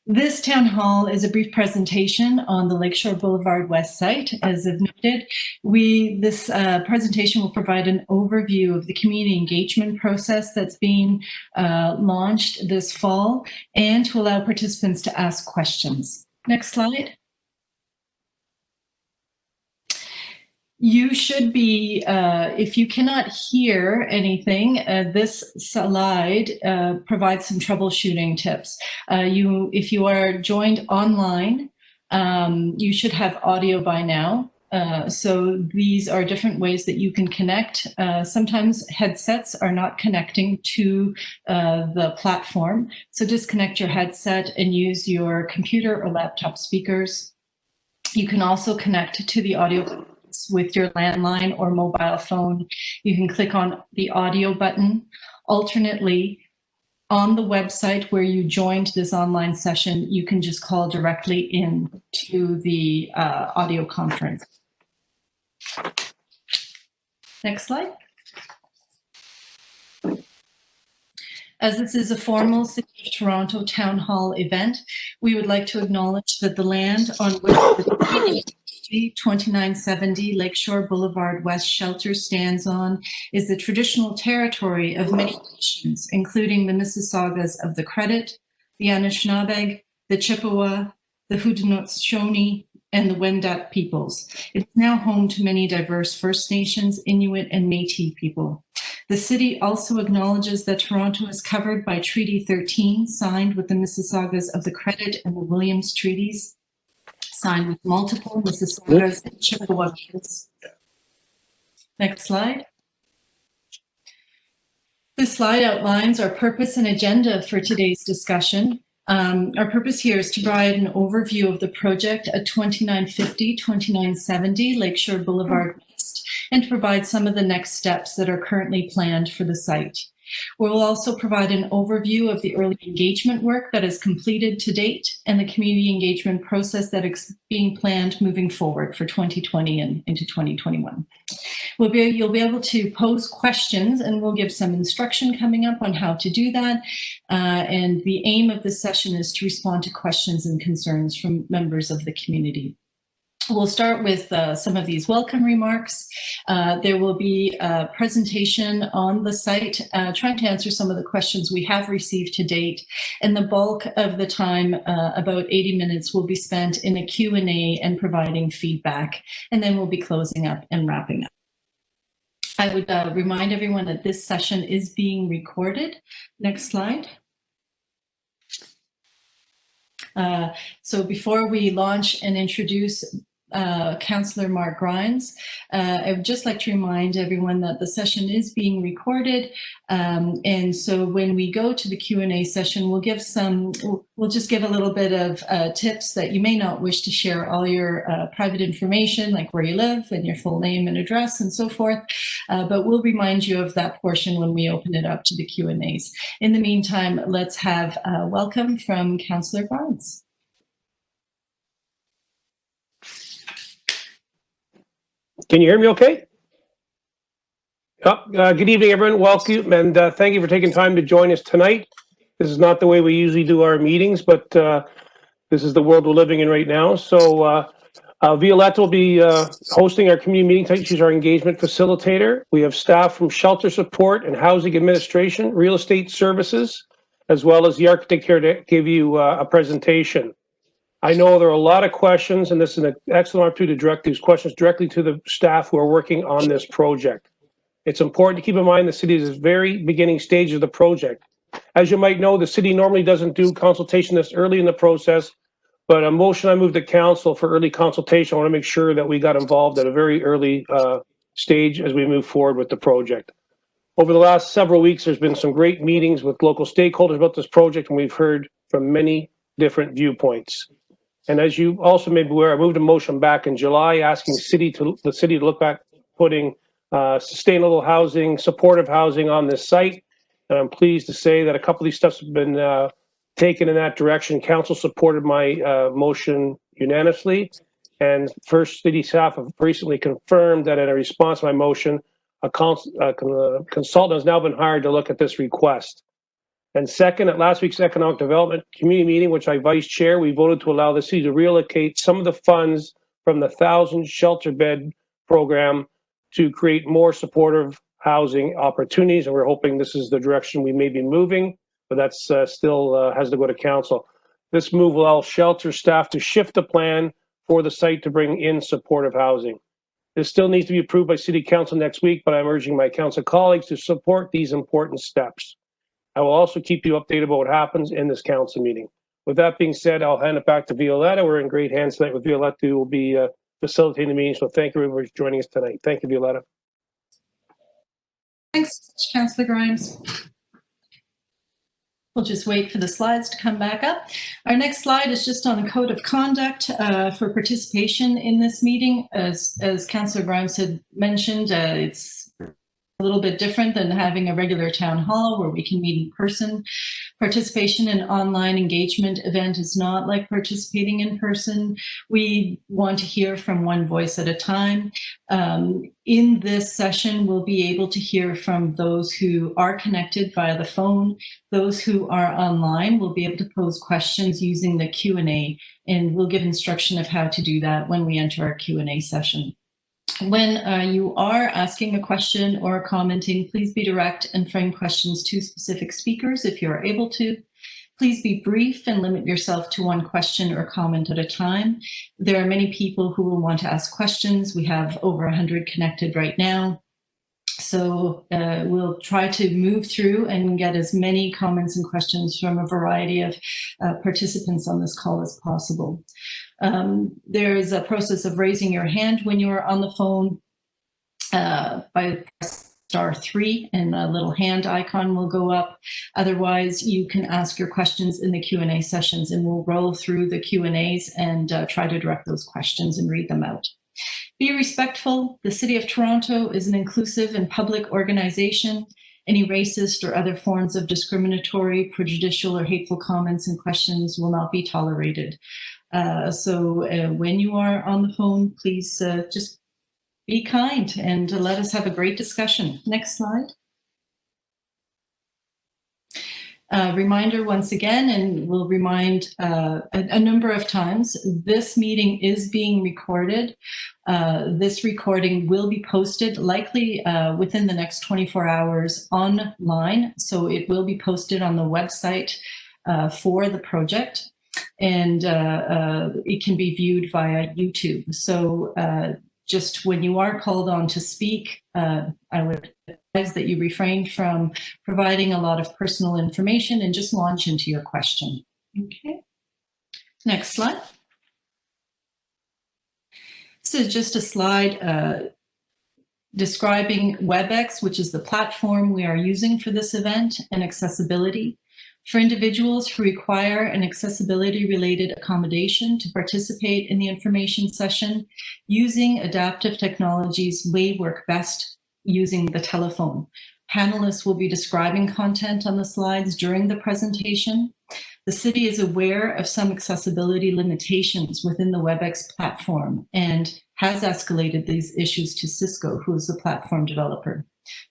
This town hall is a brief presentation on the Lake Shore Blvd West site. As I've noted, this presentation will provide an overview of the community engagement process that's being launched this fall and to allow participants to ask questions. Next slide. You should be, if you cannot hear anything, this slide provides some troubleshooting tips. If you are joined online, you should have audio by now. So these are different ways that you can connect. Sometimes headsets are not connecting to the platform. So disconnect your headset and use your computer or laptop speakers. You can also connect to the audio with your landline or mobile phone. You can click on the audio button. Alternately, on the website where you joined this online session, you can just call directly in to the audio conference. Next slide. As this is a formal City of Toronto Town Hall event, we would like to acknowledge that the land on which the 2970 Lake Shore Blvd West shelter stands on is the traditional territory of many nations, including the Mississaugas of the Credit, the Anishinaabe, the Chippewa, the Haudenosaunee, and the Wendat peoples. It is now home to many diverse First Nations, Inuit, and Métis people. The city also acknowledges that Toronto is covered by Treaty 13, signed with the Mississaugas of the Credit and the Williams Treaties, signed with multiple Mississaugas and Chippewa peoples. Next slide. This slide outlines our purpose and agenda for today's discussion. Our purpose here is to provide an overview of the project at 2950-2970 Lake Shore Blvd West and to provide some of the next steps that are currently planned for the site. We'll also provide an overview of the early engagement work that is completed to date and the community engagement process that is being planned moving forward for 2020 and into 2021. You'll be able to pose questions, and we'll give some instruction coming up on how to do that. And the aim of this session is to respond to questions and concerns from members of the community. We'll start with some of these welcome remarks. There will be a presentation on the site trying to answer some of the questions we have received to date. And the bulk of the time, about 80 minutes, will be spent in a Q&A and providing feedback. And then we'll be closing up and wrapping up. I would remind everyone that this session is being recorded. Next slide. So before we launch and introduce Councillor Mark Grimes, I would just like to remind everyone that the session is being recorded, and so when we go to the Q&A session, we'll just give a little bit of tips that you may not wish to share all your private information, like where you live and your full name and address and so forth, but we'll remind you of that portion when we open it up to the Q&As. In the meantime, let's have a welcome from Councillor Grimes. Can you hear me okay? Good evening, everyone. Welcome, and thank you for taking time to join us tonight. This is not the way we usually do our meetings, but this is the world we're living in right now. So Violetta will be hosting our community meeting tonight. She's our engagement facilitator. We have staff from shelter support and housing administration, real estate services, as well as the architect here to give you a presentation. I know there are a lot of questions, and this is an excellent opportunity to direct these questions directly to the staff who are working on this project. It's important to keep in mind the city is at the very beginning stage of the project. As you might know, the city normally doesn't do consultation this early in the process, but a motion I moved to council for early consultation. I want to make sure that we got involved at a very early stage as we move forward with the project. Over the last several weeks, there's been some great meetings with local stakeholders about this project, and we've heard from many different viewpoints. And as you also may be aware, I moved a motion back in July asking the city to look back putting sustainable housing, supportive housing on this site. And I'm pleased to say that a couple of these steps have been taken in that direction. Council supported my motion unanimously. And First City staff have recently confirmed that in a response to my motion, a consultant has now been hired to look at this request. And second, at last week's Economic Development Community meeting, which I vice chair, we voted to allow the city to reallocate some of the funds from the 1,000 shelter bed program to create more supportive housing opportunities. And we're hoping this is the direction we may be moving, but that's still has to go to council. This move will allow shelter staff to shift the plan for the site to bring in supportive housing. This still needs to be approved by City Council next week, but I'm urging my council colleagues to support these important steps. I will also keep you updated about what happens in this council meeting. With that being said, I'll hand it back to Violetta. We're in great hands tonight with Violetta, who will be facilitating the meeting. So thank you everybody for joining us tonight. Thank you, Violetta. Thanks, Councillor Grimes. We'll just wait for the slides to come back up. Our next slide is just on the code of conduct for participation in this meeting. As Councillor Grimes had mentioned, it's a little bit different than having a regular town hall where we can meet in person. Participation in online engagement event is not like participating in person. We want to hear from one voice at a time. In this session, we'll be able to hear from those who are connected via the phone. Those who are online will be able to pose questions using the Q&A, and we'll give instruction of how to do that when we enter our Q&A session. When you are asking a question or commenting, please be direct and frame questions to specific speakers if you are able to. Please be brief and limit yourself to one question or comment at a time. There are many people who will want to ask questions. We have over 100 connected right now. So we'll try to move through and get as many comments and questions from a variety of participants on this call as possible. There is a process of raising your hand when you are on the phone by *3, and a little hand icon will go up. Otherwise, you can ask your questions in the Q&A sessions, and we'll roll through the Q&As and try to direct those questions and read them out. Be respectful. The City of Toronto is an inclusive and public organization. Any racist or other forms of discriminatory, prejudicial, or hateful comments and questions will not be tolerated. So when you are on the phone, please just be kind and let us have a great discussion. Next slide. Reminder once again, and we'll remind a number of times, this meeting is being recorded. This recording will be posted likely within the next 24 hours online. So it will be posted on the website for the project, and it can be viewed via YouTube. So just when you are called on to speak, I would advise that you refrain from providing a lot of personal information and just launch into your question. Okay. Next slide. This is just a slide describing Webex, which is the platform we are using for this event, and accessibility. For individuals who require an accessibility-related accommodation to participate in the information session, using adaptive technologies may work best using the telephone. Panelists will be describing content on the slides during the presentation. The city is aware of some accessibility limitations within the Webex platform and has escalated these issues to Cisco, who is the platform developer.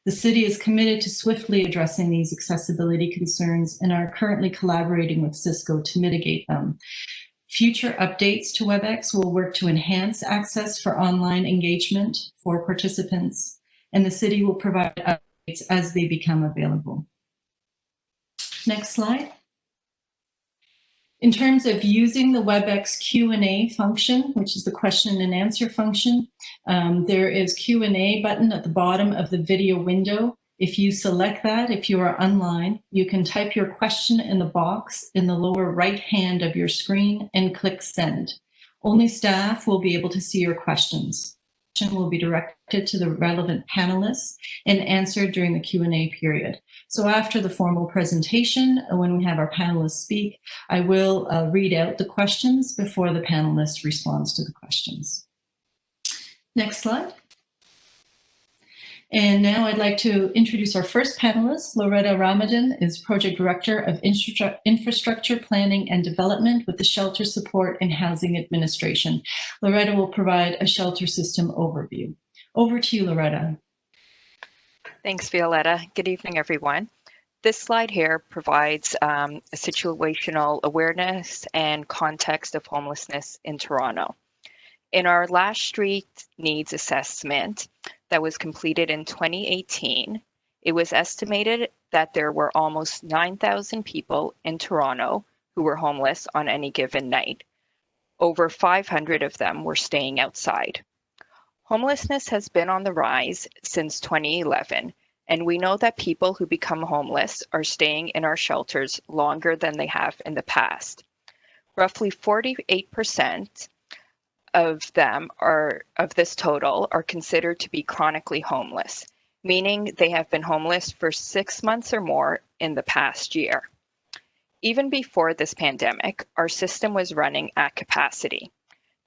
The city is committed to swiftly addressing these accessibility concerns and are currently collaborating with Cisco to mitigate them. Future updates to Webex will work to enhance access for online engagement for participants, and the city will provide updates as they become available. Next slide. In terms of using the Webex Q&A function, which is the question and answer function, there is Q&A button at the bottom of the video window. If you select that, if you are online, you can type your question in the box in the lower right hand of your screen and click send. Only staff will be able to see your questions. The question will be directed to the relevant panelists and answered during the Q&A period. So after the formal presentation, when we have our panelists speak, I will read out the questions before the panelist responds to the questions. Next slide. And now I'd like to introduce our first panelist. Loretta Ramadan is Project Director of Infrastructure Planning and Development with the Shelter Support and Housing Administration. Loretta will provide a shelter system overview. Over to you, Loretta. Thanks, Violetta. Good evening, everyone. This slide here provides a situational awareness and context of homelessness in Toronto. In our last street needs assessment that was completed in 2018, it was estimated that there were almost 9,000 people in Toronto who were homeless on any given night. Over 500 of them were staying outside. Homelessness has been on the rise since 2011, and we know that people who become homeless are staying in our shelters longer than they have in the past. Roughly 48% of this total are considered to be chronically homeless, meaning they have been homeless for 6 months or more in the past year. Even before this pandemic, our system was running at capacity,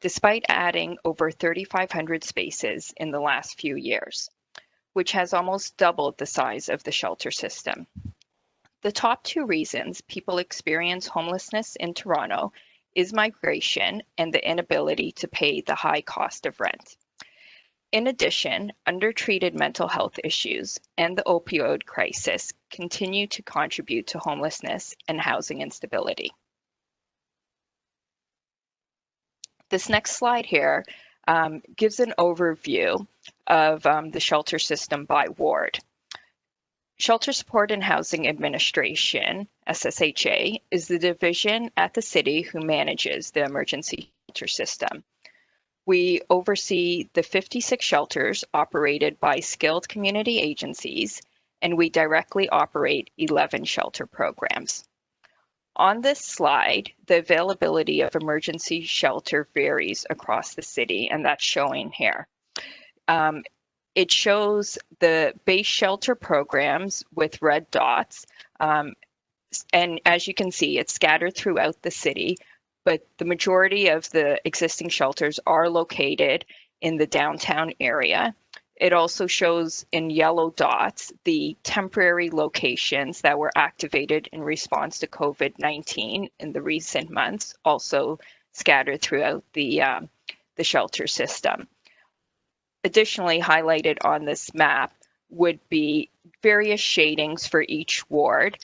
despite adding over 3,500 spaces in the last few years, which has almost doubled the size of the shelter system. The top two reasons people experience homelessness in Toronto is migration and the inability to pay the high cost of rent. In addition, undertreated mental health issues and the opioid crisis continue to contribute to homelessness and housing instability. This next slide here gives an overview of the shelter system by ward. Shelter Support and Housing Administration, SSHA, is the division at the city who manages the emergency shelter system. We oversee the 56 shelters operated by skilled community agencies, and we directly operate 11 shelter programs. On this slide, the availability of emergency shelter varies across the city, and that's showing here. It shows the base shelter programs with red dots, and as you can see, it's scattered throughout the city, but the majority of the existing shelters are located in the downtown area. It also shows in yellow dots the temporary locations that were activated in response to COVID-19 in the recent months, also scattered throughout the shelter system. Additionally, highlighted on this map would be various shadings for each ward,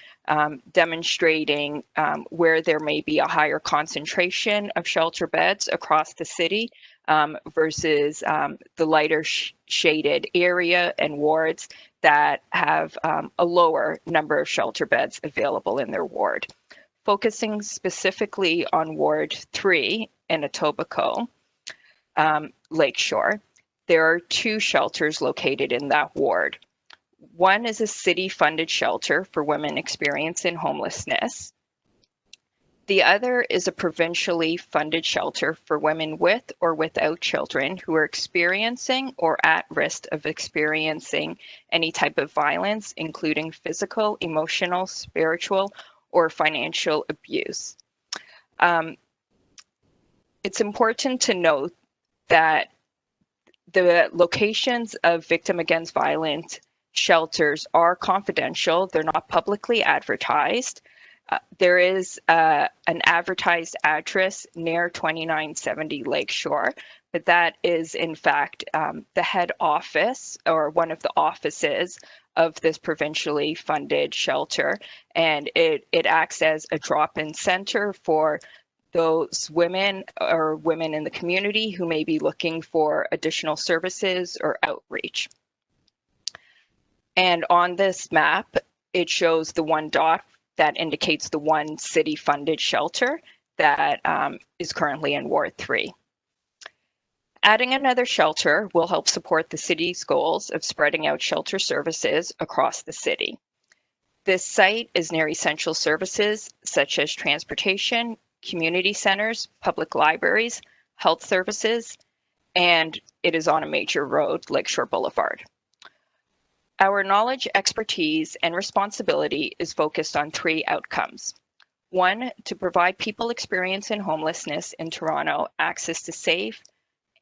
demonstrating where there may be a higher concentration of shelter beds across the city versus the lighter shaded area and wards that have a lower number of shelter beds available in their ward. Focusing specifically on Ward 3 in Etobicoke, Lake Shore, there are 2 shelters located in that ward. One is a city-funded shelter for women experiencing homelessness. The other is a provincially funded shelter for women with or without children who are experiencing or at risk of experiencing any type of violence, including physical, emotional, spiritual, or financial abuse. It's important to note that the locations of victim against violence shelters are confidential. They're not publicly advertised. There is an advertised address near 2970 Lake Shore, but that is in fact the head office or one of the offices of this provincially funded shelter, and it acts as a drop-in center for those women or women in the community who may be looking for additional services or outreach. And on this map, it shows the one dot that indicates the one city-funded shelter that is currently in Ward 3. Adding another shelter will help support the city's goals of spreading out shelter services across the city. This site is near essential services such as transportation, community centers, public libraries, health services, and it is on a major road, Lake Shore Blvd. Our knowledge, expertise, and responsibility is focused on 3 outcomes. 1, to provide people experiencing homelessness in Toronto access to safe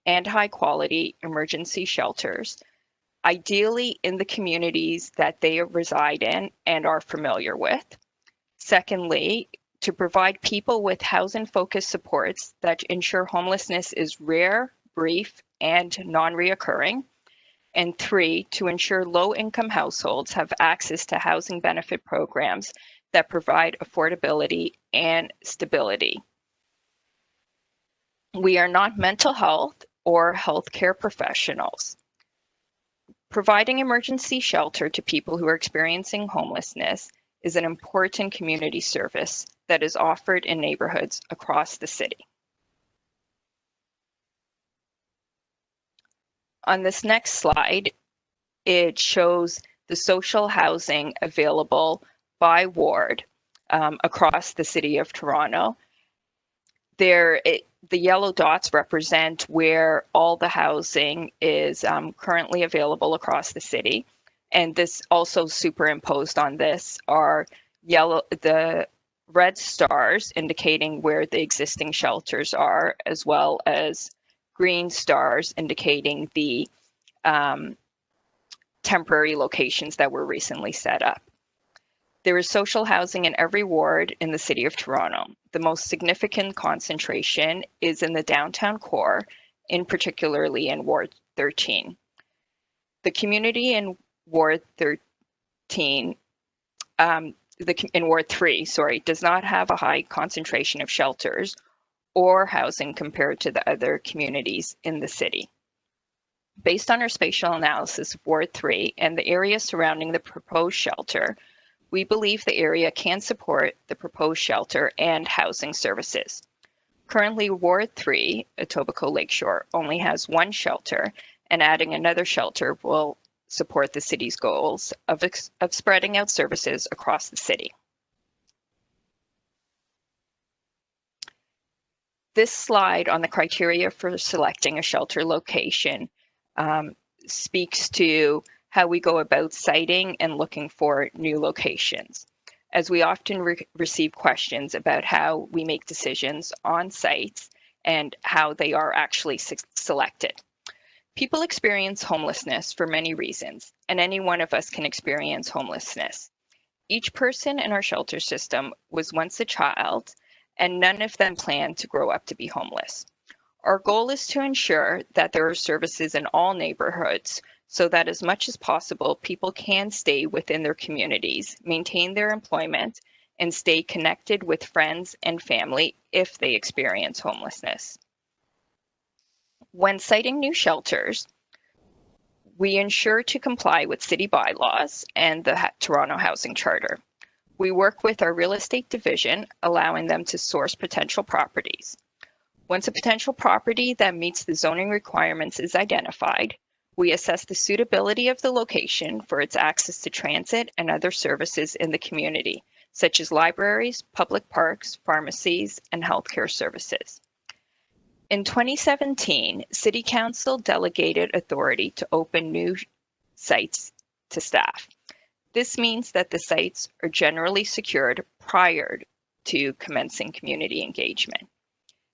and high-quality emergency shelters, ideally in the communities that they reside in and are familiar with. Secondly, to provide people with housing-focused supports that ensure homelessness is rare, brief, and non-reoccurring. And 3, to ensure low-income households have access to housing benefit programs that provide affordability and stability. We are not mental health or healthcare professionals. Providing emergency shelter to people who are experiencing homelessness is an important community service that is offered in neighborhoods across the city. On this next slide, it shows the social housing available by ward across the city of Toronto. The yellow dots represent where all the housing is currently available across the city. And this also superimposed on this are the red stars indicating where the existing shelters are, as well as green stars indicating the temporary locations that were recently set up. There is social housing in every ward in the city of Toronto. The most significant concentration is in the downtown core, particularly in Ward 13. The community in Ward 13, in Ward 3, does not have a high concentration of shelters or housing compared to the other communities in the city. Based on our spatial analysis of Ward 3 and the area surrounding the proposed shelter, we believe the area can support the proposed shelter and housing services. Currently, Ward 3, Etobicoke Lake Shore, only has one shelter, and adding another shelter will support the city's goals of spreading out services across the city. This slide on the criteria for selecting a shelter location speaks to how we go about siting and looking for new locations, as we often receive questions about how we make decisions on sites and how they are actually selected. People experience homelessness for many reasons, and any one of us can experience homelessness. Each person in our shelter system was once a child, and none of them planned to grow up to be homeless. Our goal is to ensure that there are services in all neighborhoods so that as much as possible, people can stay within their communities, maintain their employment, and stay connected with friends and family if they experience homelessness. When siting new shelters, we ensure to comply with city bylaws and the Toronto Housing Charter. We work with our real estate division, allowing them to source potential properties. Once a potential property that meets the zoning requirements is identified, we assess the suitability of the location for its access to transit and other services in the community, such as libraries, public parks, pharmacies, and healthcare services. In 2017, City Council delegated authority to open new sites to staff. This means that the sites are generally secured prior to commencing community engagement.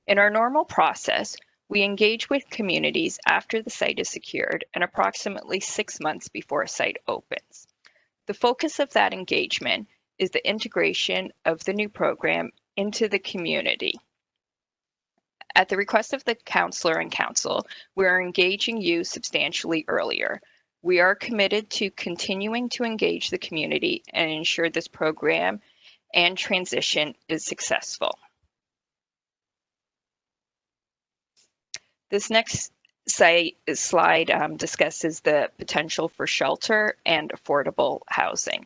In our normal process, we engage with communities after the site is secured and approximately 6 months before a site opens. The focus of that engagement is the integration of the new program into the community. At the request of the councillor and council, we are engaging you substantially earlier. We are committed to continuing to engage the community and ensure this program and transition is successful. This next slide discusses the potential for shelter and affordable housing.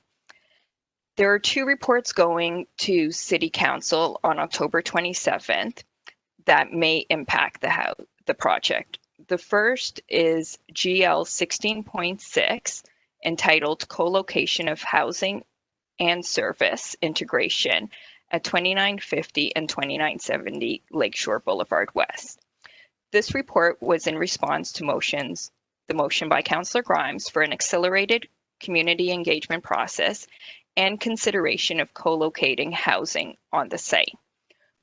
There are 2 reports going to City Council on October 27th that may impact the project. The first is GL 16.6, entitled Co-location of Housing and Service Integration at 2950 and 2970 Lake Shore Boulevard West. This report was in response to the motion by Councillor Grimes for an accelerated community engagement process and consideration of co-locating housing on the site.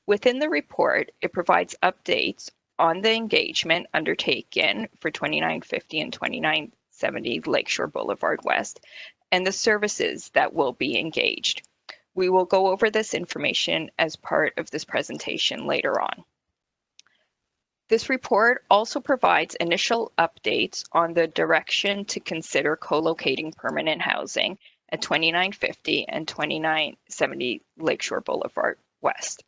Within the report, it provides updates on the engagement undertaken for 2950 and 2970 Lake Shore Boulevard West and the services that will be engaged. We will go over this information as part of this presentation later on. This report also provides initial updates on the direction to consider co-locating permanent housing at 2950 and 2970 Lakeshore Boulevard West.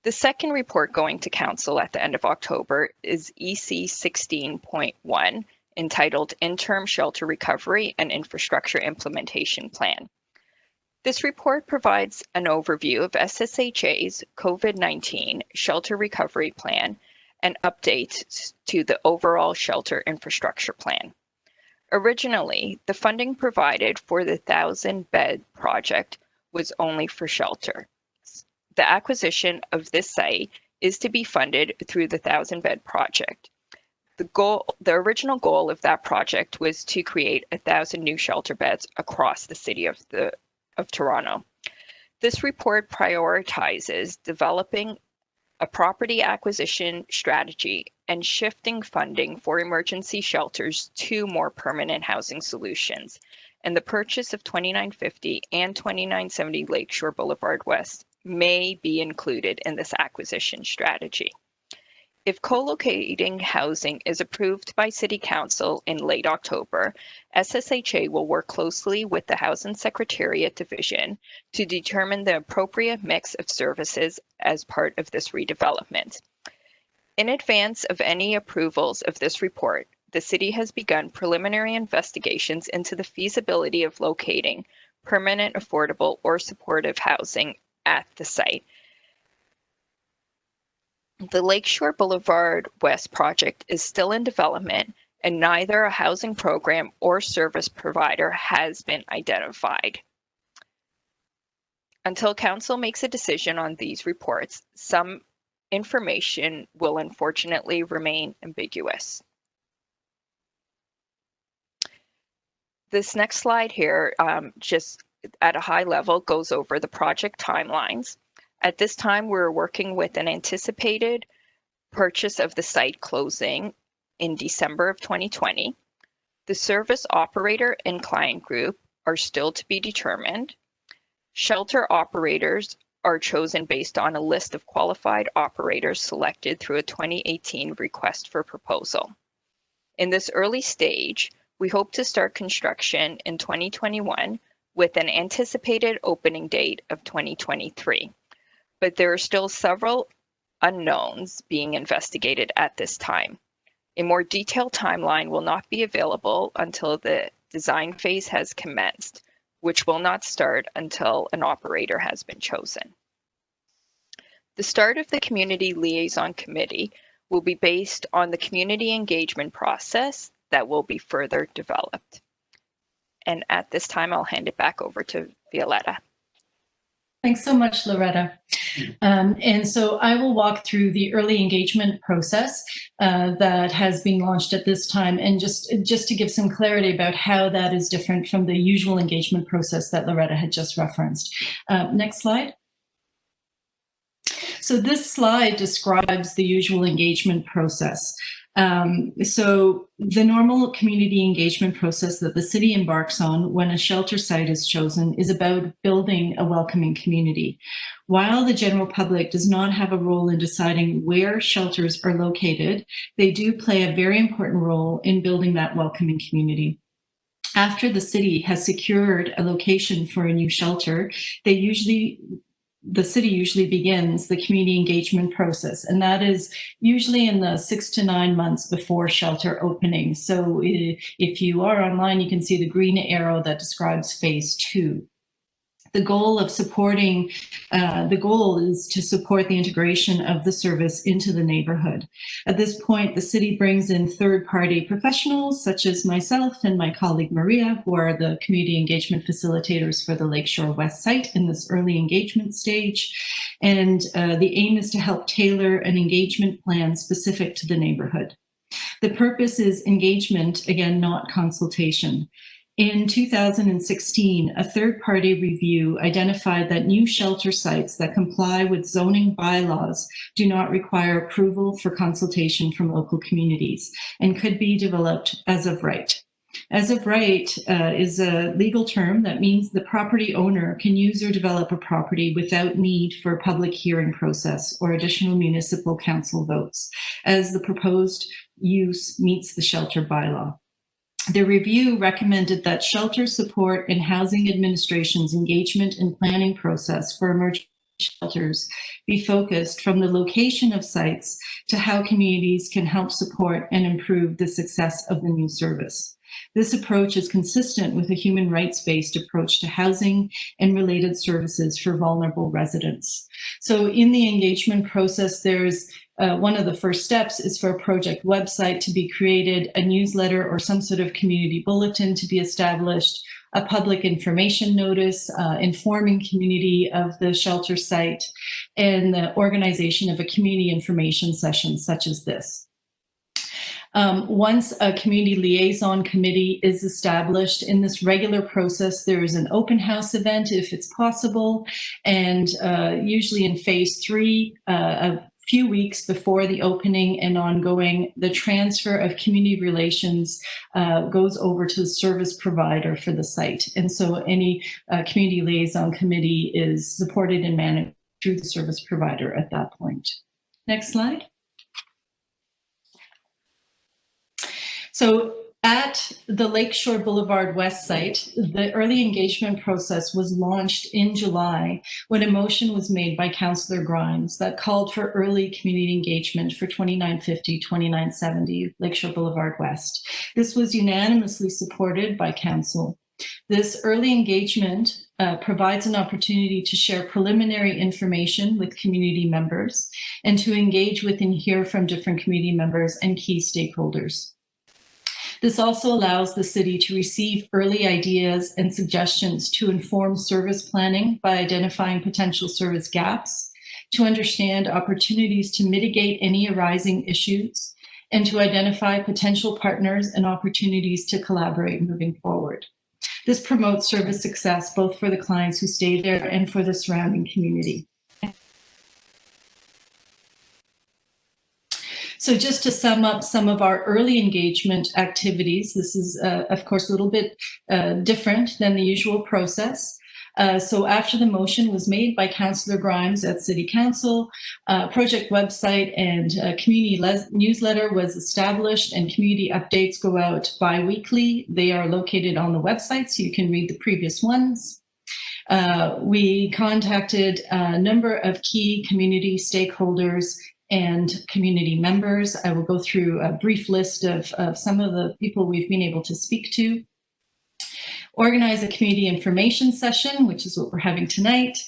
The second report going to Council at the end of October is EC 16.1, entitled Interim Shelter Recovery and Infrastructure Implementation Plan. This report provides an overview of SSHA's COVID-19 Shelter Recovery Plan and updates to the overall shelter infrastructure plan. Originally, the funding provided for the 1,000-bed project was only for shelter. The acquisition of this site is to be funded through the 1,000-bed project. The original goal of that project was to create 1,000 new shelter beds across the city of Toronto. This report prioritizes developing a property acquisition strategy and shifting funding for emergency shelters to more permanent housing solutions, and the purchase of 2950 and 2970 Lakeshore Boulevard West may be included in this acquisition strategy. If co-locating housing is approved by City Council in late October, SSHA will work closely with the Housing Secretariat Division to determine the appropriate mix of services as part of this redevelopment. In advance of any approvals of this report, the City has begun preliminary investigations into the feasibility of locating permanent, affordable, or supportive housing at the site. The Lakeshore Boulevard West project is still in development, and neither a housing program or service provider has been identified. Until Council makes a decision on these reports, some information will unfortunately remain ambiguous. This next slide here, just at a high level, goes over the project timelines. At this time, we're working with an anticipated purchase of the site closing in December of 2020. The service operator and client group are still to be determined. Shelter operators are chosen based on a list of qualified operators selected through a 2018 request for proposal. In this early stage, we hope to start construction in 2021 with an anticipated opening date of 2023. But there are still several unknowns being investigated at this time. A more detailed timeline will not be available until the design phase has commenced, which will not start until an operator has been chosen. The start of the Community Liaison Committee will be based on the community engagement process that will be further developed. And at this time, I'll hand it back over to Violetta. Thanks so much, Loretta. And so I will walk through the early engagement process that has been launched at this time, and just to give some clarity about how that is different from the usual engagement process that Loretta had just referenced. Next slide. So this slide describes the usual engagement process. So the normal community engagement process that the city embarks on when a shelter site is chosen is about building a welcoming community. While the general public does not have a role in deciding where shelters are located, they do play a very important role in building that welcoming community. After the city has secured a location for a new shelter, the city usually begins the community engagement process, and that is usually in the 6 to 9 months before shelter opening. So if you are online, you can see the green arrow that describes phase 2. The goal is to support the integration of the service into the neighborhood. At this point, the city brings in third-party professionals such as myself and my colleague Maria, who are the community engagement facilitators for the Lakeshore West site in this early engagement stage. And the aim is to help tailor an engagement plan specific to the neighborhood. The purpose is engagement, again, not consultation. In 2016, a third-party review identified that new shelter sites that comply with zoning bylaws do not require approval for consultation from local communities and could be developed as of right. As of right is a legal term that means the property owner can use or develop a property without need for a public hearing process or additional municipal council votes, as the proposed use meets the shelter bylaw. The review recommended that shelter support and housing administration's engagement and planning process for emergency shelters be focused from the location of sites to how communities can help support and improve the success of the new service. This approach is consistent with a human rights-based approach to housing and related services for vulnerable residents. So in the engagement process, there's one of the first steps is for a project website to be created, a newsletter or some sort of community bulletin to be established, a public information notice informing community of the shelter site, and the organization of a community information session such as this. Once a community liaison committee is established, in this regular process, there is an open house event if it's possible, and usually in phase 3, a few weeks before the opening and ongoing, the transfer of community relations goes over to the service provider for the site. And so any community liaison committee is supported and managed through the service provider at that point. Next slide. So at the Lake Shore Blvd West site, the early engagement process was launched in July when a motion was made by Councillor Grimes that called for early community engagement for 2950-2970 Lake Shore Blvd West. This was unanimously supported by Council. This early engagement provides an opportunity to share preliminary information with community members and to engage with and hear from different community members and key stakeholders. This also allows the city to receive early ideas and suggestions to inform service planning by identifying potential service gaps, to understand opportunities to mitigate any arising issues, and to identify potential partners and opportunities to collaborate moving forward. This promotes service success both for the clients who stay there and for the surrounding community. So just to sum up some of our early engagement activities, this is, of course, a little bit different than the usual process. So after the motion was made by Councillor Grimes at City Council, project website and community newsletter was established, and community updates go out bi-weekly. They are located on the website, so you can read the previous ones. We contacted a number of key community stakeholders and community members. I will go through a brief list of some of the people we've been able to speak to. Organize a community information session, which is what we're having tonight.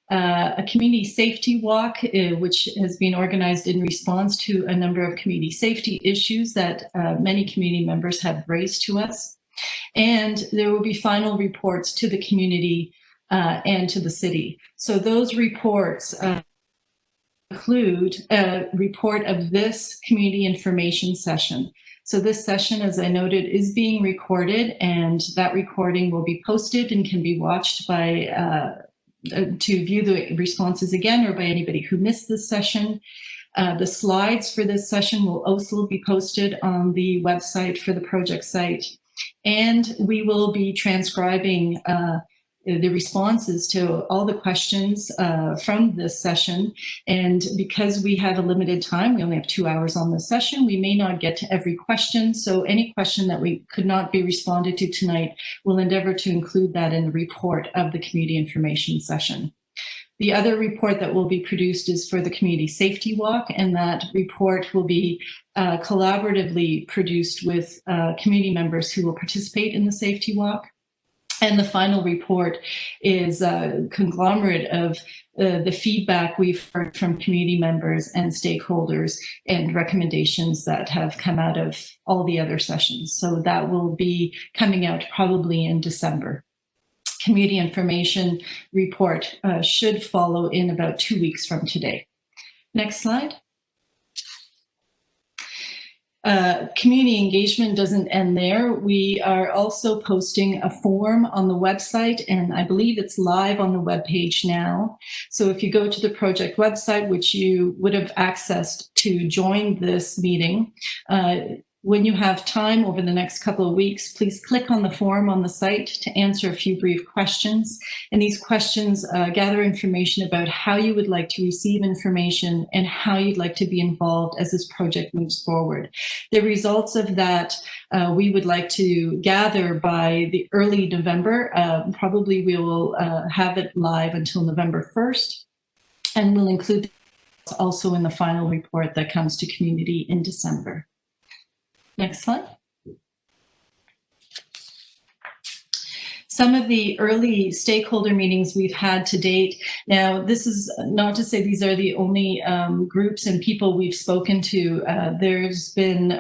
A community safety walk, which has been organized in response to a number of community safety issues that many community members have raised to us. And there will be final reports to the community and to the city. So those reports include a report of this community information session. So this session, as I noted, is being recorded, and that recording will be posted and can be watched by to view the responses again or by anybody who missed this session. The slides for this session will also be posted on the website for the project site, and we will be transcribing the responses to all the questions from this session. And because we have a limited time, we only have 2 hours on this session, we may not get to every question. So any question that we could not be responded to tonight, we'll endeavor to include that in the report of the community information session. The other report that will be produced is for the community safety walk, and that report will be collaboratively produced with community members who will participate in the safety walk. And the final report is a conglomerate of the feedback we've heard from community members and stakeholders and recommendations that have come out of all the other sessions. So that will be coming out probably in December. Community information report should follow in about 2 weeks from today. Next slide. Community engagement doesn't end there. We are also posting a form on the website, and I believe it's live on the webpage now. So if you go to the project website, which you would have accessed to join this meeting, When you have time over the next couple of weeks, please click on the form on the site to answer a few brief questions. And these questions gather information about how you would like to receive information and how you'd like to be involved as this project moves forward. The results of that we would like to gather by the early November. Probably we will have it live until November 1st, and we'll include also in the final report that comes to community in December. Next slide. Some of the early stakeholder meetings we've had to date. Now, this is not to say these are the only groups and people we've spoken to. There's been,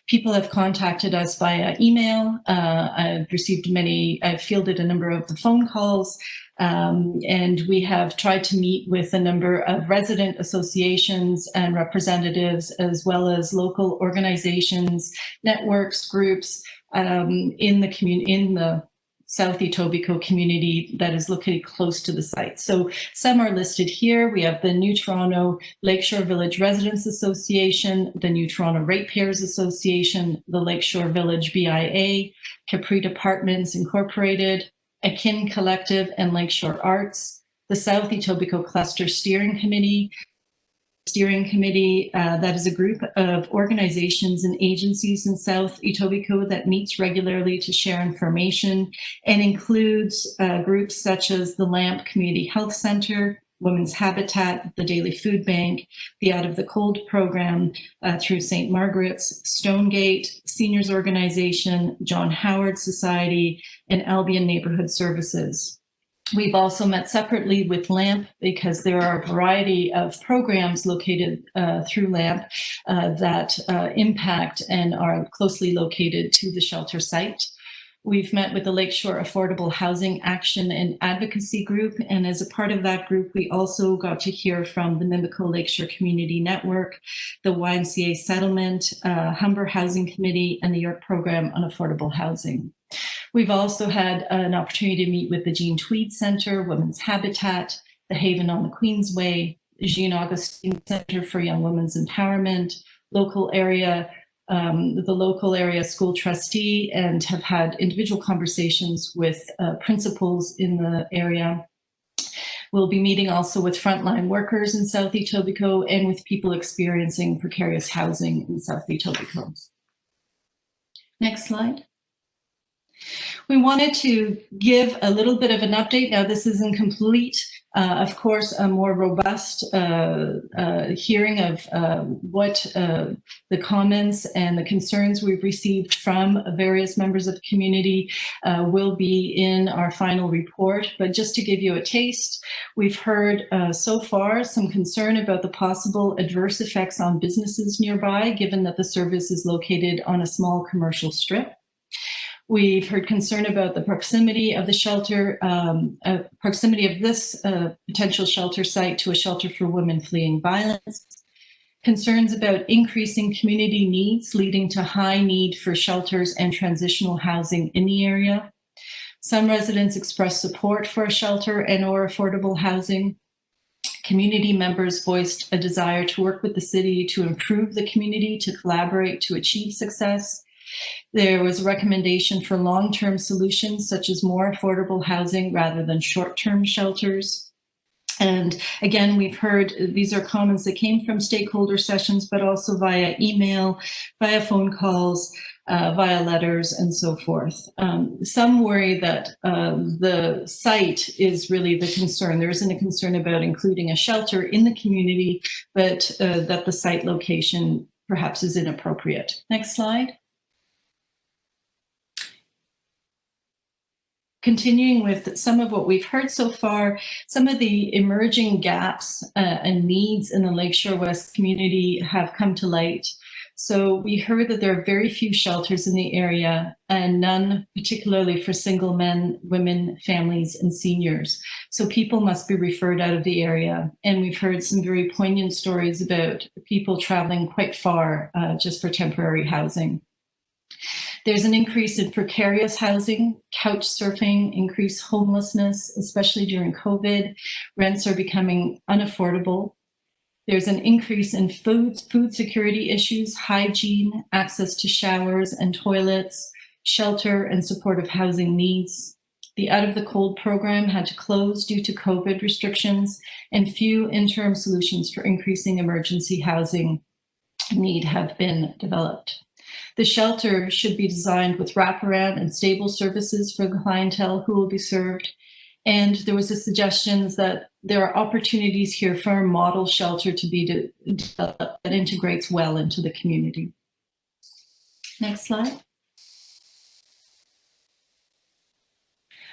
people have contacted us via email. I've fielded a number of the phone calls. And we have tried to meet with a number of resident associations and representatives, as well as local organizations, networks, groups in the South Etobicoke community that is located close to the site. So some are listed here. We have the New Toronto Lake Shore Village Residents Association, the New Toronto Ratepayers Association, the Lake Shore Village BIA, Capri Apartments Incorporated, Akin Collective and Lakeshore Arts, the South Etobicoke Cluster Steering Committee. That is a group of organizations and agencies in South Etobicoke that meets regularly to share information and includes groups such as the LAMP Community Health Center, Women's Habitat, the Daily Food Bank, the Out of the Cold program through St. Margaret's, Stonegate, Seniors Organization, John Howard Society, and Albion Neighborhood Services. We've also met separately with LAMP because there are a variety of programs located through LAMP that impact and are closely located to the shelter site. We've met with the Lakeshore Affordable Housing Action and Advocacy Group, and as a part of that group, we also got to hear from the Mimico Lakeshore Community Network, the YMCA Settlement, Humber Housing Committee, and the York Program on Affordable Housing. We've also had an opportunity to meet with the Jean Tweed Center, Women's Habitat, the Haven on the Queensway, the Jean Augustine Center for Young Women's Empowerment, the local area school trustee, and have had individual conversations with principals in the area. We'll be meeting also with frontline workers in South Etobicoke and with people experiencing precarious housing in South Etobicoke. Next slide. We wanted to give a little bit of an update. Now, this isn't complete. Of course, a more robust hearing of what the comments and the concerns we've received from various members of the community will be in our final report. But just to give you a taste, we've heard so far some concern about the possible adverse effects on businesses nearby, given that the service is located on a small commercial strip. We've heard concern about the proximity of the shelter, proximity of this potential shelter site to a shelter for women fleeing violence. Concerns about increasing community needs leading to high need for shelters and transitional housing in the area. Some residents expressed support for a shelter and/or affordable housing. Community members voiced a desire to work with the city to improve the community, to collaborate to achieve success. There was a recommendation for long-term solutions, such as more affordable housing rather than short-term shelters. And again, we've heard these are comments that came from stakeholder sessions, but also via email, via phone calls, via letters, and so forth. Some worry that the site is really the concern. There isn't a concern about including a shelter in the community, but that the site location perhaps is inappropriate. Next slide. Continuing with some of what we've heard so far, some of the emerging gaps and needs in the Lakeshore West community have come to light. So we heard that there are very few shelters in the area and none particularly for single men, women, families, and seniors. So people must be referred out of the area. And we've heard some very poignant stories about people traveling quite far just for temporary housing. There's an increase in precarious housing, couch surfing, increased homelessness, especially during COVID. Rents are becoming unaffordable. There's an increase in food security issues, hygiene, access to showers and toilets, shelter and supportive housing needs. The Out of the Cold program had to close due to COVID restrictions, and few interim solutions for increasing emergency housing need have been developed. The shelter should be designed with wraparound and stable services for the clientele who will be served. And there was a suggestion that there are opportunities here for a model shelter to be developed that integrates well into the community. Next slide.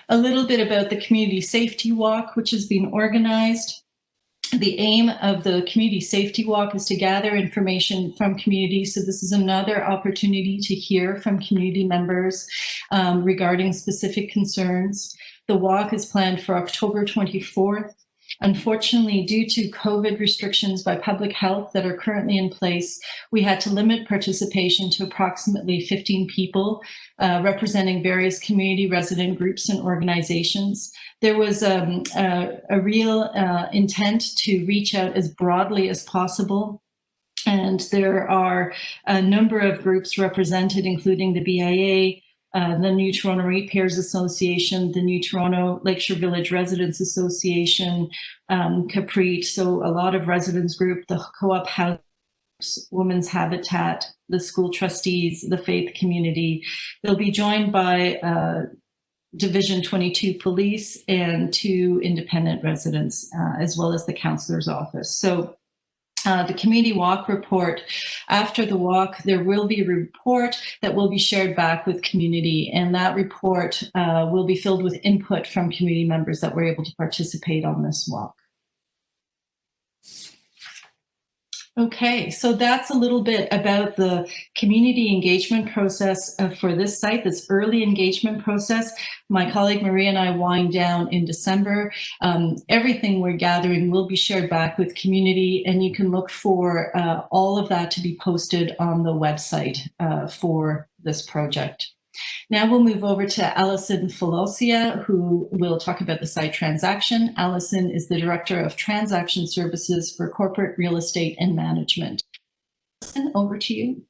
A little bit about the Community Safety Walk, which has been organized. The aim of the Community Safety Walk is to gather information from communities. So this is another opportunity to hear from community members regarding specific concerns. The walk is planned for October 24th. Unfortunately, due to COVID restrictions by public health that are currently in place, we had to limit participation to approximately 15 people, representing various community resident groups and organizations. There was a real intent to reach out as broadly as possible. And there are a number of groups represented, including the BIA, the New Toronto Ratepayers Association, the New Toronto Lake Shore Village Residents Association, Caprit, so a lot of residents group, the Co-op House, Women's Habitat, the school trustees, the faith community. They'll be joined by Division 22 Police and 2 independent residents, as well as the Councillor's Office. So the community walk report, after the walk, there will be a report that will be shared back with community, and that report will be filled with input from community members that were able to participate on this walk. Okay, so that's a little bit about the community engagement process for this site, this early engagement process. My colleague Maria and I wind down in December. Everything we're gathering will be shared back with community, and you can look for all of that to be posted on the website for this project. Now we'll move over to Alison Falocia, who will talk about the site transaction. Alison is the Director of Transaction Services for Corporate Real Estate and Management. Alison, over to you.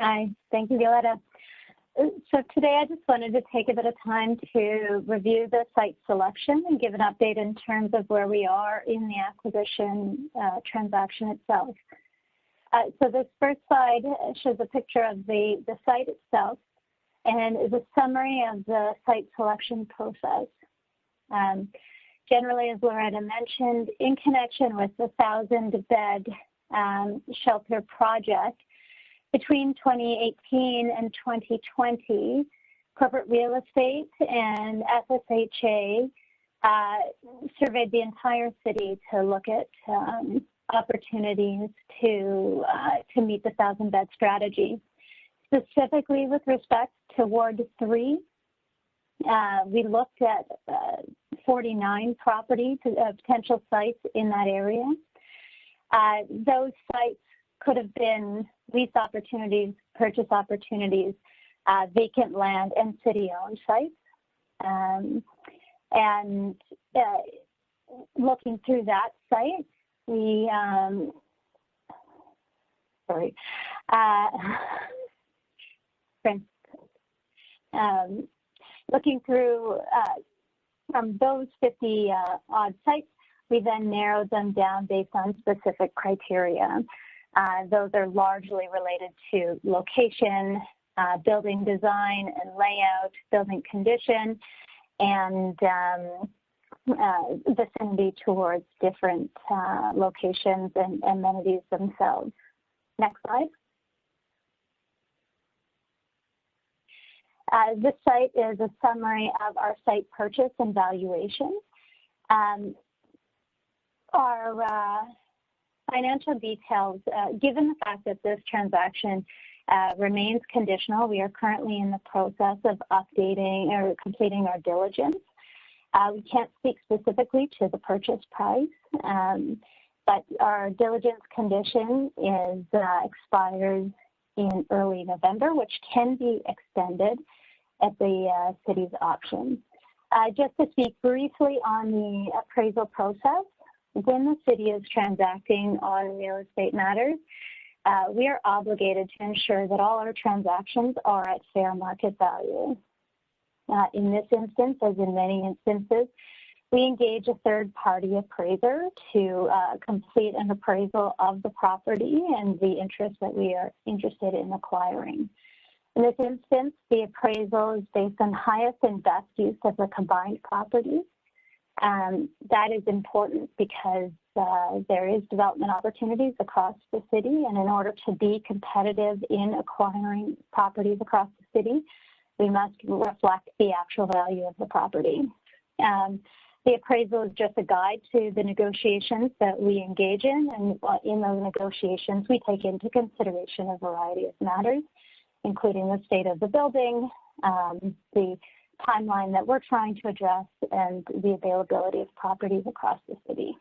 Hi, thank you, Violetta. So today I just wanted to take a bit of time to review the site selection and give an update in terms of where we are in the acquisition transaction itself. So this first slide shows a picture of the site itself and is a summary of the site selection process. Generally, as Loretta mentioned, in connection with the 1,000-bed shelter project, between 2018 and 2020, Corporate Real Estate and SSHA surveyed the entire city to look at opportunities to meet the 1,000-bed strategy. Specifically with respect to Ward 3, we looked at 49 properties, potential sites in that area. Those sites could have been lease opportunities, purchase opportunities, vacant land, and city-owned sites. And looking through that site, we, looking through from those 50 odd sites, we then narrowed them down based on specific criteria. Those are largely related to location, building design and layout, building condition, and vicinity towards different locations and amenities themselves. Next slide. This site is a summary of our site purchase and valuation. Our financial details, given the fact that this transaction remains conditional, we are currently in the process of updating or completing our diligence. We can't speak specifically to the purchase price, but our diligence condition is expires in early November, which can be extended at the city's option. Just to speak briefly on the appraisal process, when the city is transacting on real estate matters, we are obligated to ensure that all our transactions are at fair market value. In this instance, as in many instances, we engage a third-party appraiser to complete an appraisal of the property and the interest that we are interested in acquiring. In this instance, the appraisal is based on highest and best use of the combined properties. That is important because there is development opportunities across the city, and in order to be competitive in acquiring properties across the city, we must reflect the actual value of the property. The appraisal is just a guide to the negotiations that we engage in, and in those negotiations, we take into consideration a variety of matters, including the state of the building, the timeline that we're trying to address, and the availability of properties across the city.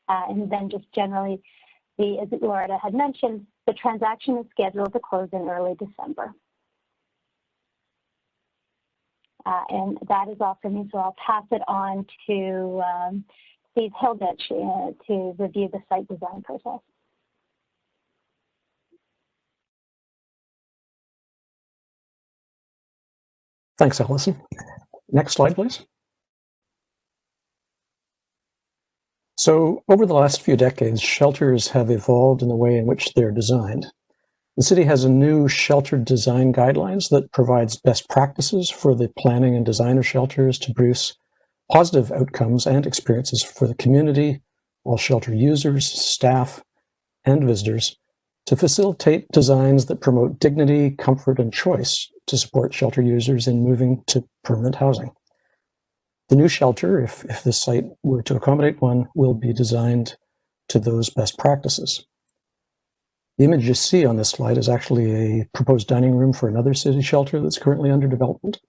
And then just generally, as Loretta had mentioned, the transaction is scheduled to close in early December. And that is all for me, so I'll pass it on to Steve Hilditch to review the site design process. Thanks, Allison. Next slide, please. So over the last few decades, shelters have evolved in the way in which they're designed. The city has a new shelter design guidelines that provides best practices for the planning and design of shelters to produce positive outcomes and experiences for the community, all shelter users, staff, and visitors, to facilitate designs that promote dignity, comfort, and choice to support shelter users in moving to permanent housing. The new shelter, if the site were to accommodate one, will be designed to those best practices. The image you see on this slide is actually a proposed dining room for another city shelter that's currently under development.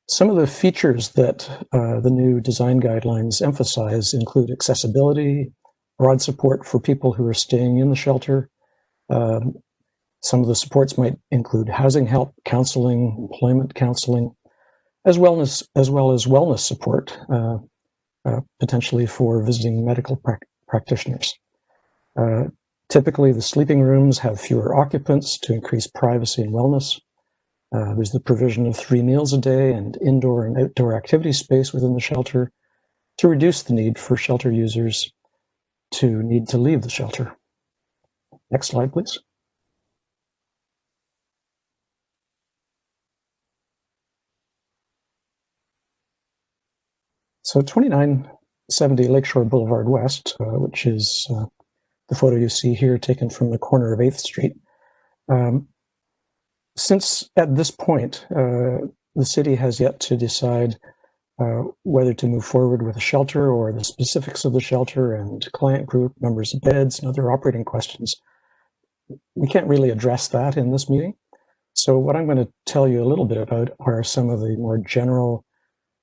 Some of the features that the new design guidelines emphasize include accessibility, broad support for people who are staying in the shelter. Some of the supports might include housing help, counseling, employment counseling, as well as wellness support, potentially for visiting medical practitioners. Typically, the sleeping rooms have fewer occupants to increase privacy and wellness. There's the provision of 3 meals a day and indoor and outdoor activity space within the shelter to reduce the need for shelter users to need to leave the shelter. Next slide, please. So 2970 Lake Shore Boulevard West, which is the photo you see here taken from the corner of 8th Street. Since at this point, the city has yet to decide whether to move forward with a shelter or the specifics of the shelter and client group, numbers of beds, and other operating questions. We can't really address that in this meeting. So what I'm going to tell you a little bit about are some of the more general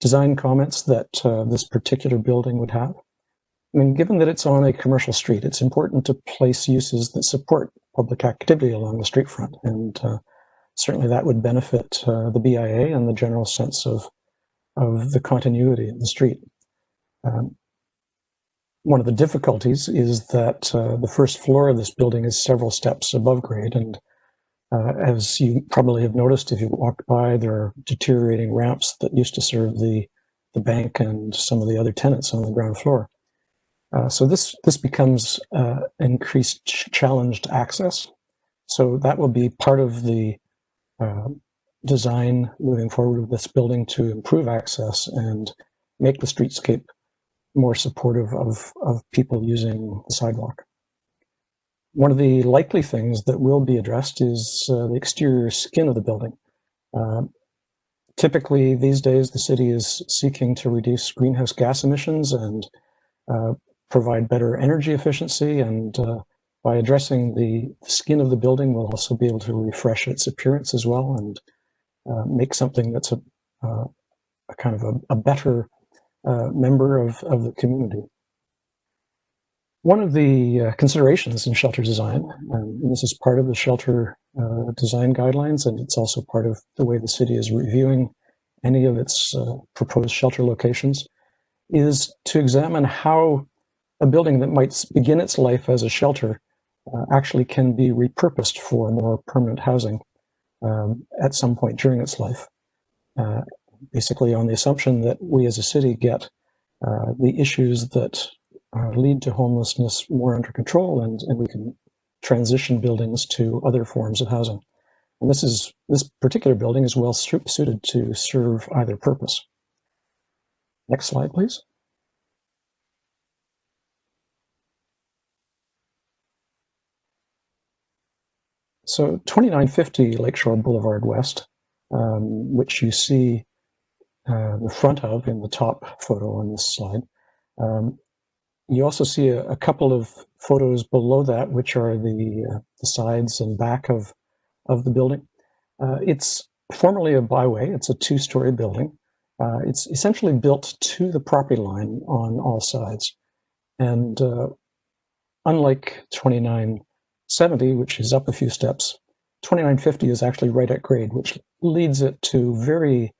design comments that this particular building would have. I mean, given that it's on a commercial street, it's important to place uses that support public activity along the street front, and certainly that would benefit the BIA and the general sense of the continuity of the street. One of the difficulties is that the first floor of this building is several steps above grade, and as you probably have noticed if you walked by, there are deteriorating ramps that used to serve the bank and some of the other tenants on the ground floor. So this becomes increased challenged access. So that will be part of the design moving forward with this building to improve access and make the streetscape more supportive of people using the sidewalk. One of the likely things that will be addressed is the exterior skin of the building. Typically, these days, the city is seeking to reduce greenhouse gas emissions and provide better energy efficiency, and by addressing the skin of the building, we'll also be able to refresh its appearance as well and make something that's a kind of a better member of the community. One of the considerations in shelter design, and this is part of the shelter design guidelines, and it's also part of the way the city is reviewing any of its proposed shelter locations, is to examine how a building that might begin its life as a shelter actually can be repurposed for more permanent housing at some point during its life. Basically on the assumption that we as a city get the issues that lead to homelessness more under control, and we can transition buildings to other forms of housing. And this particular building is well suited to serve either purpose. Next slide, please. So 2950 Lake Shore Boulevard West, which you see the front of in the top photo on this slide. You also see a couple of photos below that, which are the sides and back of the building. It's formerly a byway. It's a two-story building. It's essentially built to the property line on all sides. And unlike 2970, which is up a few steps, 2950 is actually right at grade, which leads it to very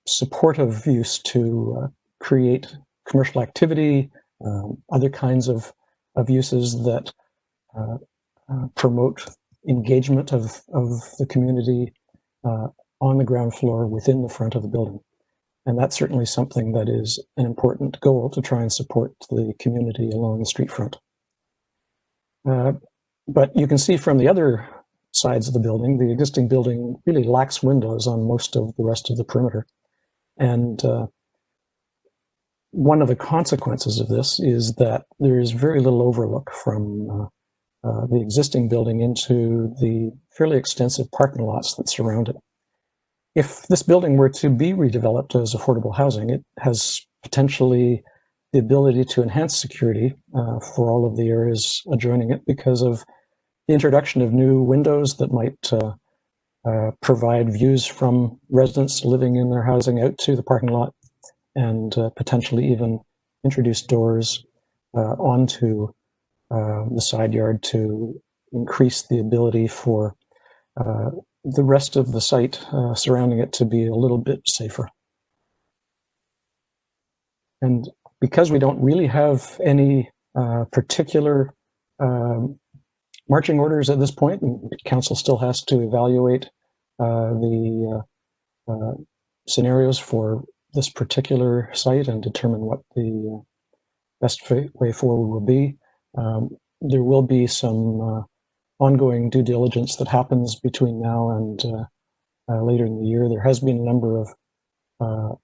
supportive use to create commercial activity, other kinds of uses that promote engagement of the community on the ground floor within the front of the building. And that's certainly something that is an important goal to try and support the community along the street front. But you can see from the other sides of the building, the existing building really lacks windows on most of the rest of the perimeter. And one of the consequences of this is that there is very little overlook from the existing building into the fairly extensive parking lots that surround it. If this building were to be redeveloped as affordable housing, it has potentially the ability to enhance security for all of the areas adjoining it because of the introduction of new windows that might provide views from residents living in their housing out to the parking lot, and potentially even introduce doors onto the side yard to increase the ability for the rest of the site surrounding it to be a little bit safer. And because we don't really have any particular marching orders at this point, and council still has to evaluate the scenarios for this particular site and determine what the best way forward will be. There will be some ongoing due diligence that happens between now and later in the year. There has been a number of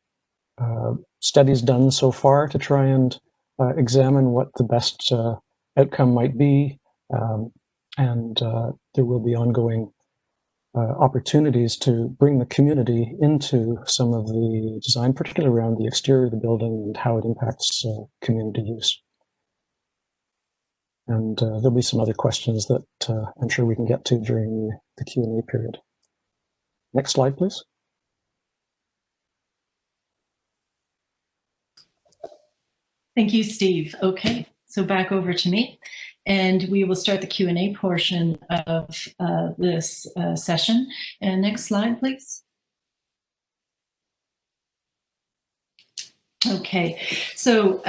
studies done so far to try and examine what the best outcome might be. And there will be ongoing opportunities to bring the community into some of the design, particularly around the exterior of the building and how it impacts community use. And there'll be some other questions that I'm sure we can get to during the Q&A period. Next slide, please. Thank you, Steve. Okay, so back over to me. And we will start the Q&A portion of this session. And next slide, please. Okay, so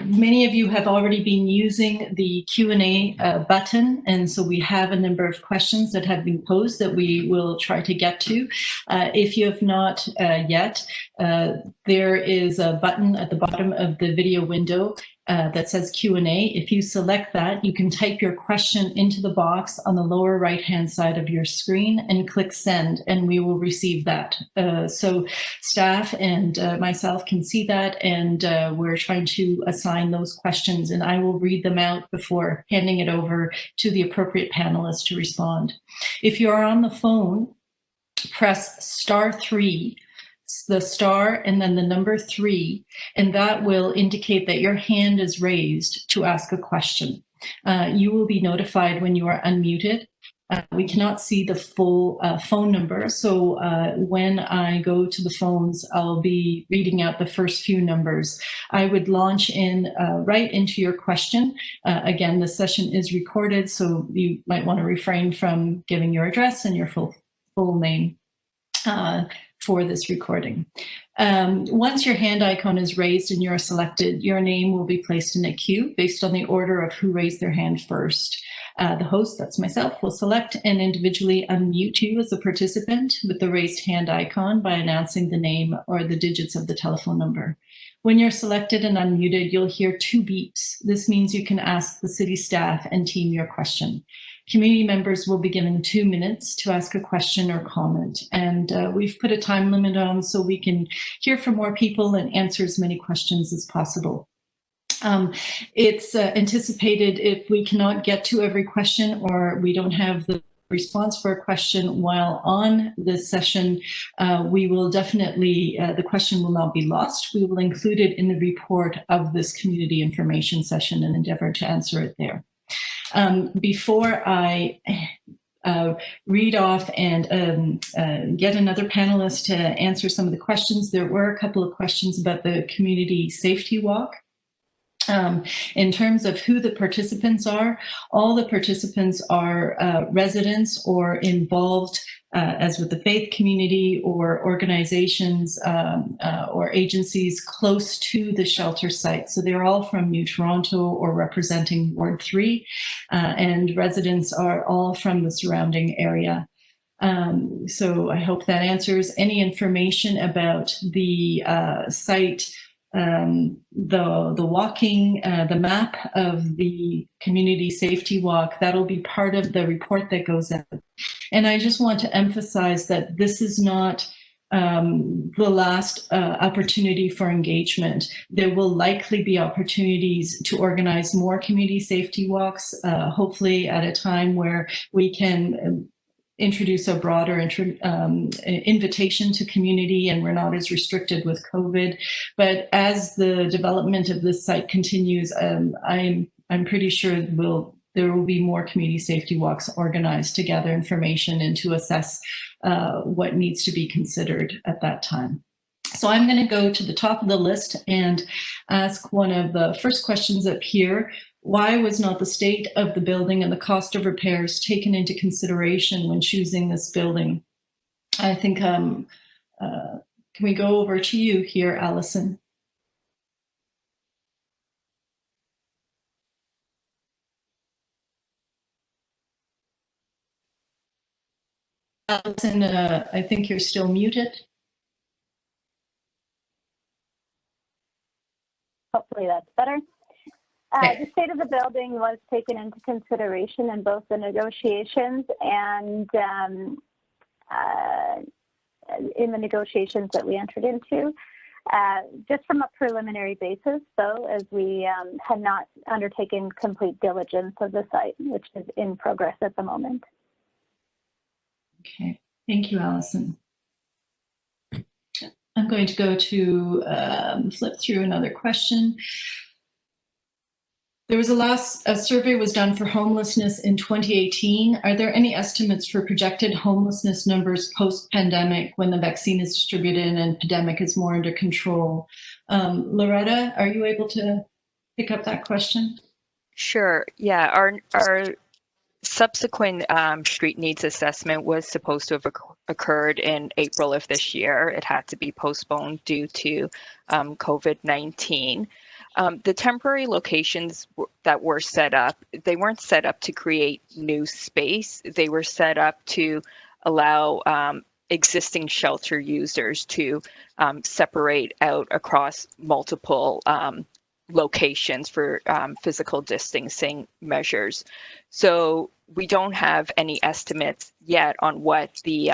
many of you have already been using the Q&A button, and so we have a number of questions that have been posed that we will try to get to. If you have not yet, there is a button at the bottom of the video window that says Q&A. If you select that, you can type your question into the box on the lower right-hand side of your screen and click send, and we will receive that. So staff and myself can see that, and we're trying to assign those questions, and I will read them out before handing it over to the appropriate panelists to respond. If you are on the phone, press *3, the star and then the number 3, and that will indicate that your hand is raised to ask a question. You will be notified when you are unmuted. We cannot see the full phone number, so when I go to the phones, I'll be reading out the first few numbers. I would launch in right into your question. Again, the session is recorded, so you might want to refrain from giving your address and your full name. for this recording. Once your hand icon is raised and you're selected, your name will be placed in a queue based on the order of who raised their hand first. The host, that's myself, will select and individually unmute you as a participant with the raised hand icon by announcing the name or the digits of the telephone number. When you're selected and unmuted, you'll hear 2 beeps. This means you can ask the city staff and team your question. Community members will be given 2 minutes to ask a question or comment, and we've put a time limit on so we can hear from more people and answer as many questions as possible. It's anticipated if we cannot get to every question or we don't have the response for a question while on this session, we will definitely, the question will not be lost. We will include it in the report of this community information session and endeavor to answer it there. Before I read off and get another panelist to answer some of the questions, there were a couple of questions about the community safety walk. In terms of who the participants are, all the participants are residents or involved, as with the faith community or organizations or agencies close to the shelter site. So they're all from New Toronto or representing Ward 3, and residents are all from the surrounding area. So I hope that answers any information about the site. The walking, the map of the community safety walk, that'll be part of the report that goes out. And I just want to emphasize that this is not the last opportunity for engagement. There will likely be opportunities to organize more community safety walks, hopefully at a time where we can introduce a broader invitation to community and we're not as restricted with COVID. But as the development of this site continues, I'm pretty sure there will be more community safety walks organized to gather information and to assess what needs to be considered at that time. So I'm going to go to the top of the list and ask one of the first questions up here. Why was not the state of the building and the cost of repairs taken into consideration when choosing this building? I think, can we go over to you here, Allison? Allison, I think you're still muted. Hopefully that's better. The state of the building was taken into consideration in both the negotiations and in the negotiations that we entered into. Just from a preliminary basis, though, as we had not undertaken complete diligence of the site, which is in progress at the moment. Okay, thank you, Allison. I'm going to go to flip through another question. There was a survey was done for homelessness in 2018. Are there any estimates for projected homelessness numbers post-pandemic when the vaccine is distributed and pandemic is more under control? Loretta, are you able to pick up that question? Sure. Yeah, our subsequent street needs assessment was supposed to have occurred in April of this year. It had to be postponed due to COVID-19. The temporary locations that were set up, they weren't set up to create new space. They were set up to allow existing shelter users to separate out across multiple locations for physical distancing measures. So we don't have any estimates yet on what the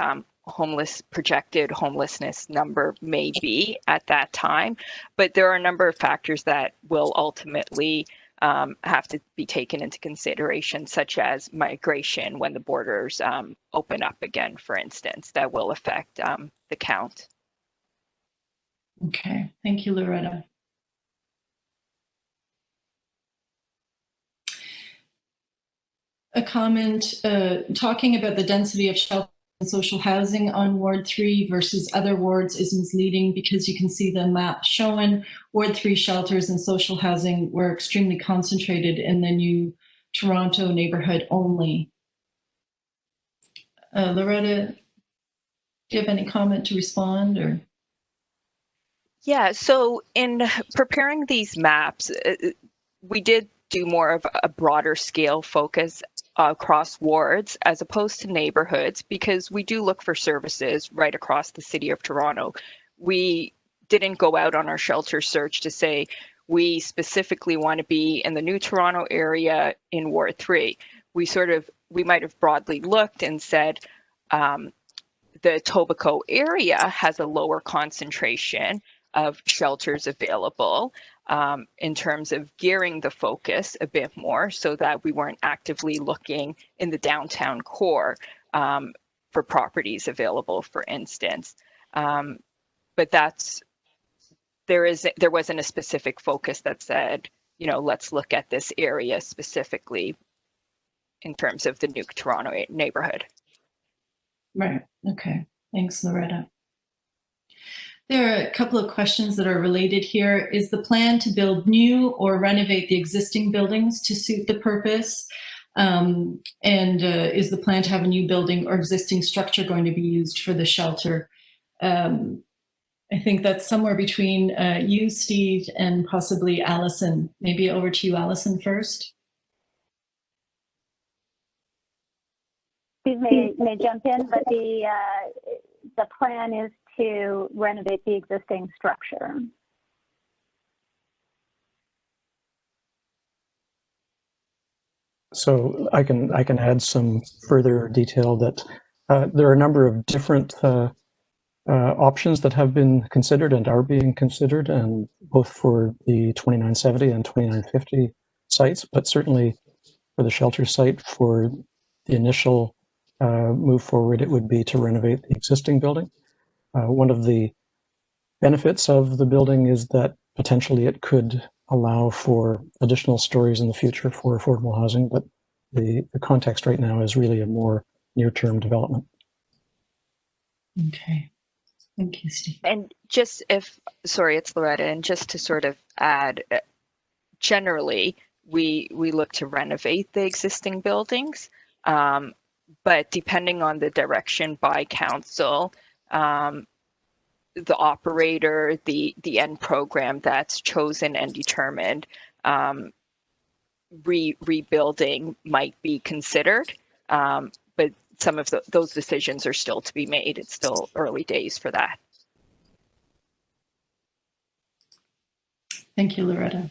projected homelessness number may be at that time, but there are a number of factors that will ultimately have to be taken into consideration, such as migration when the borders open up again, for instance, that will affect the count. Okay, thank you, Loretta. A comment talking about the density of shelter and social housing on Ward 3 versus other wards is misleading because you can see the map showing Ward 3 shelters and social housing were extremely concentrated in the New Toronto neighborhood only. Loretta, Do you have any comment to respond or? Yeah, so in preparing these maps, we did do more of a broader scale focus across wards as opposed to neighborhoods, because we do look for services right across the city of Toronto. We didn't go out on our shelter search to say we specifically want to be in the New Toronto area in Ward 3. We might have broadly looked and said the Etobicoke area has a lower concentration of shelters available, in terms of gearing the focus a bit more so that we weren't actively looking in the downtown core for properties available, for instance. But there wasn't a specific focus that said, you know, let's look at this area specifically in terms of the New Toronto neighborhood. Right. Okay. Thanks, Loretta. There are a couple of questions that are related here. Is the plan to build new or renovate the existing buildings to suit the purpose? Is the plan to have a new building or existing structure going to be used for the shelter? I think that's somewhere between you, Steve, and possibly Allison. Maybe over to you, Allison, first. Steve may jump in, but the plan is to renovate the existing structure. So I can add some further detail that there are a number of different options that have been considered and are being considered, and both for the 2970 and 2950 sites, but certainly for the shelter site, for the initial move forward, it would be to renovate the existing building. One of the benefits of the building is that potentially it could allow for additional stories in the future for affordable housing, but the context right now is really a more near-term development. Okay. Thank you, Steve. And it's Loretta, and just to sort of add, generally, we look to renovate the existing buildings, but depending on the direction by council, the operator, the end program that's chosen and determined, rebuilding might be considered, but some of those decisions are still to be made. It's still early days for that. Thank you, Loretta.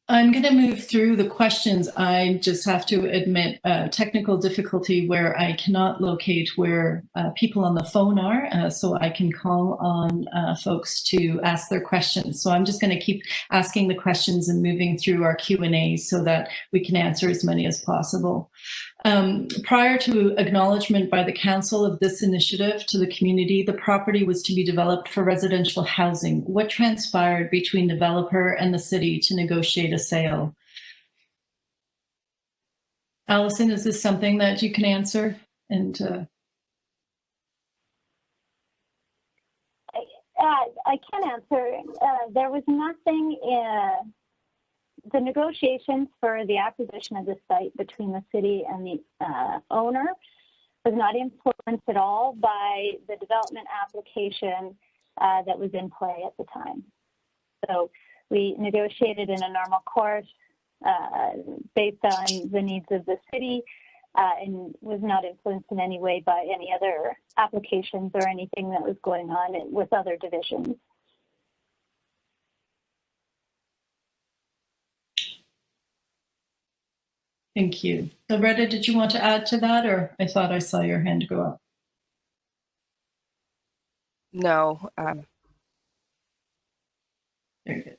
I'm going to move through the questions. I just have to admit technical difficulty where I cannot locate where people on the phone are, so I can call on folks to ask their questions. So I'm just going to keep asking the questions and moving through our Q&A so that we can answer as many as possible. Prior to acknowledgement by the council of this initiative to the community, the property was to be developed for residential housing. What transpired between developer and the city to negotiate a sale? Allison, is this something that you can answer? And I can answer. There was nothing in the negotiations for the acquisition of the site between the city and the owner was not influenced at all by the development application that was in play at the time. So we negotiated in a normal course based on the needs of the city and was not influenced in any way by any other applications or anything that was going on with other divisions. thank you. Loretta, did you want to add to that, or I thought I saw your hand go up? No. Very good.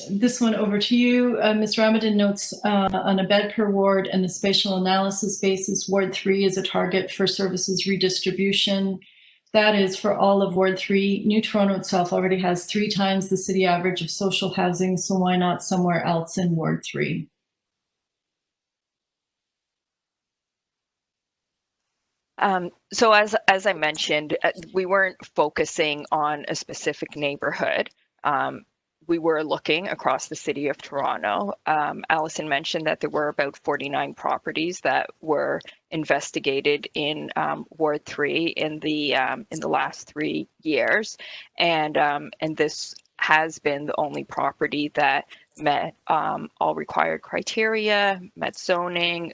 This one over to you. Ms. Ramadan notes on a bed per ward and the spatial analysis basis, Ward 3 is a target for services redistribution. That is for all of Ward 3. New Toronto itself already has 3 times the city average of social housing, so why not somewhere else in Ward 3? So as I mentioned, we weren't focusing on a specific neighborhood. we were looking across the city of Toronto. Allison mentioned that there were about 49 properties that were investigated in Ward 3 in the last 3 years, and this has been the only property that met all required criteria, met zoning,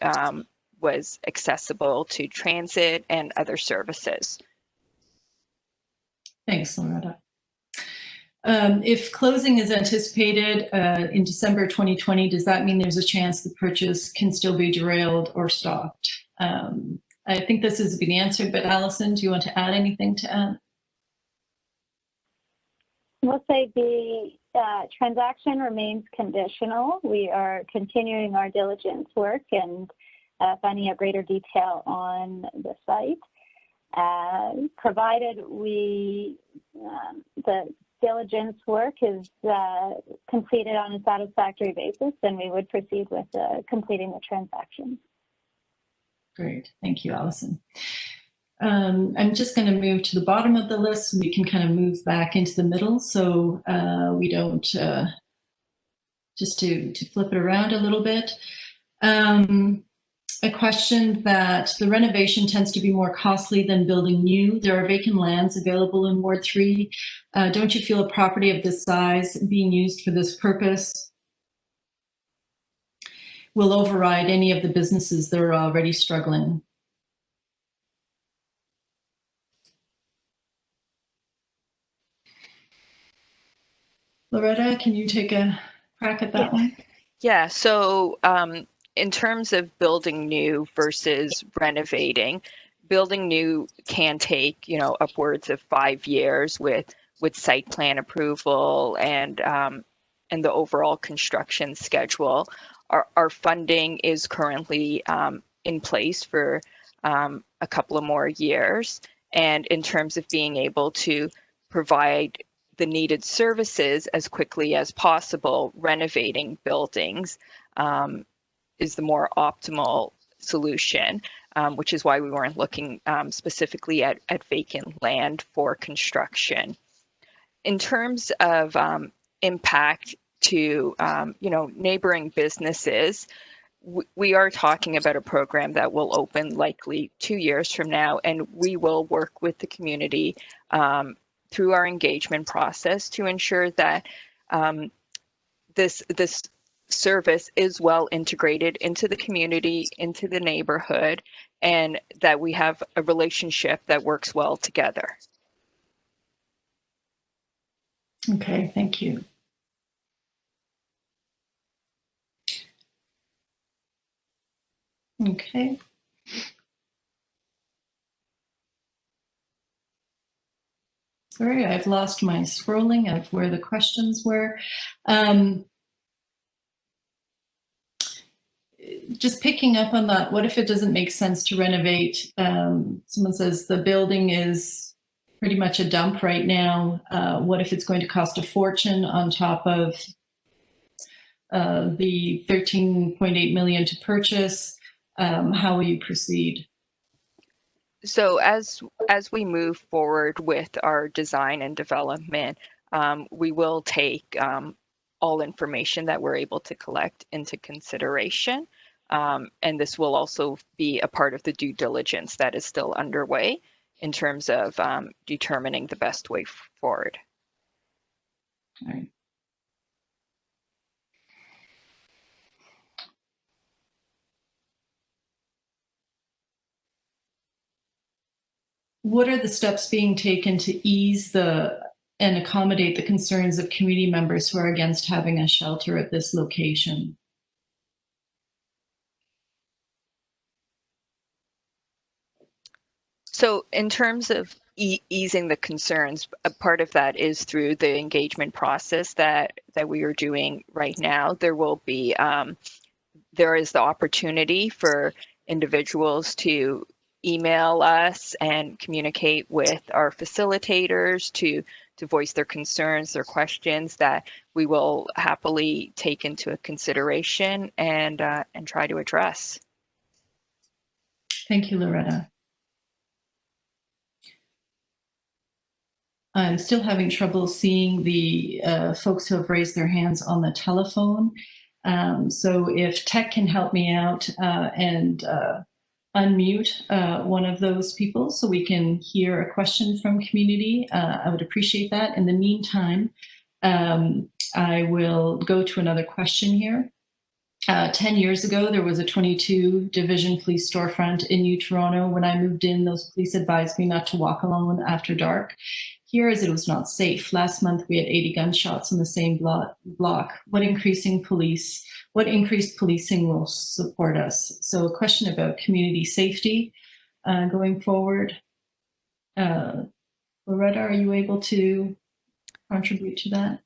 was accessible to transit and other services. Thanks, Loretta. If closing is anticipated in December 2020, does that mean there's a chance the purchase can still be derailed or stopped? I think this has been answered, but Allison, do you want to add anything to add? We'll say the transaction remains conditional. We are continuing our diligence work and finding out greater detail on the site. Provided the diligence work is completed on a satisfactory basis, then we would proceed with completing the transaction. Great, thank you, Allison. I'm just going to move to the bottom of the list, and we can kind of move back into the middle, so we don't, just to flip it around a little bit. A question that the renovation tends to be more costly than building new. There are vacant lands available in Ward 3. Don't you feel a property of this size being used for this purpose will override any of the businesses that are already struggling? Loretta, can you take a crack at that one? Yeah, so in terms of building new versus renovating, building new can take, upwards of 5 years with site plan approval and the overall construction schedule. Our funding is currently in place for a couple of more years. And in terms of being able to provide the needed services as quickly as possible, renovating buildings is the more optimal solution, which is why we weren't looking specifically at vacant land for construction. In terms of impact to neighboring businesses, we are talking about a program that will open likely 2 years from now, and we will work with the community through our engagement process to ensure that this service is well integrated into the community, into the neighborhood, and that we have a relationship that works well together. Okay, thank you. Okay. Sorry, I've lost my scrolling of where the questions were. Just picking up on that, what if it doesn't make sense to renovate? Someone says the building is pretty much a dump right now. What if it's going to cost a fortune on top of the $13.8 million to purchase? How will you proceed? So as we move forward with our design and development, we will take all information that we're able to collect into consideration. And this will also be a part of the due diligence that is still underway in terms of determining the best way forward. All right. What are the steps being taken to ease and accommodate the concerns of community members who are against having a shelter at this location? So in terms of easing the concerns, a part of that is through the engagement process that we are doing right now. There will be, there is the opportunity for individuals to email us and communicate with our facilitators to voice their concerns, their questions that we will happily take into consideration and try to address. Thank you, Loretta. I'm still having trouble seeing the folks who have raised their hands on the telephone. So if tech can help me out and unmute one of those people so we can hear a question from community, I would appreciate that. In the meantime, I will go to another question here. 10 years ago, there was a 22 Division Police storefront in New Toronto. When I moved in, those police advised me not to walk alone after dark. Here, as it was not safe. Last month, we had 80 gunshots in the same block. What increased policing will support us? So a question about community safety going forward. Loretta, are you able to contribute to that?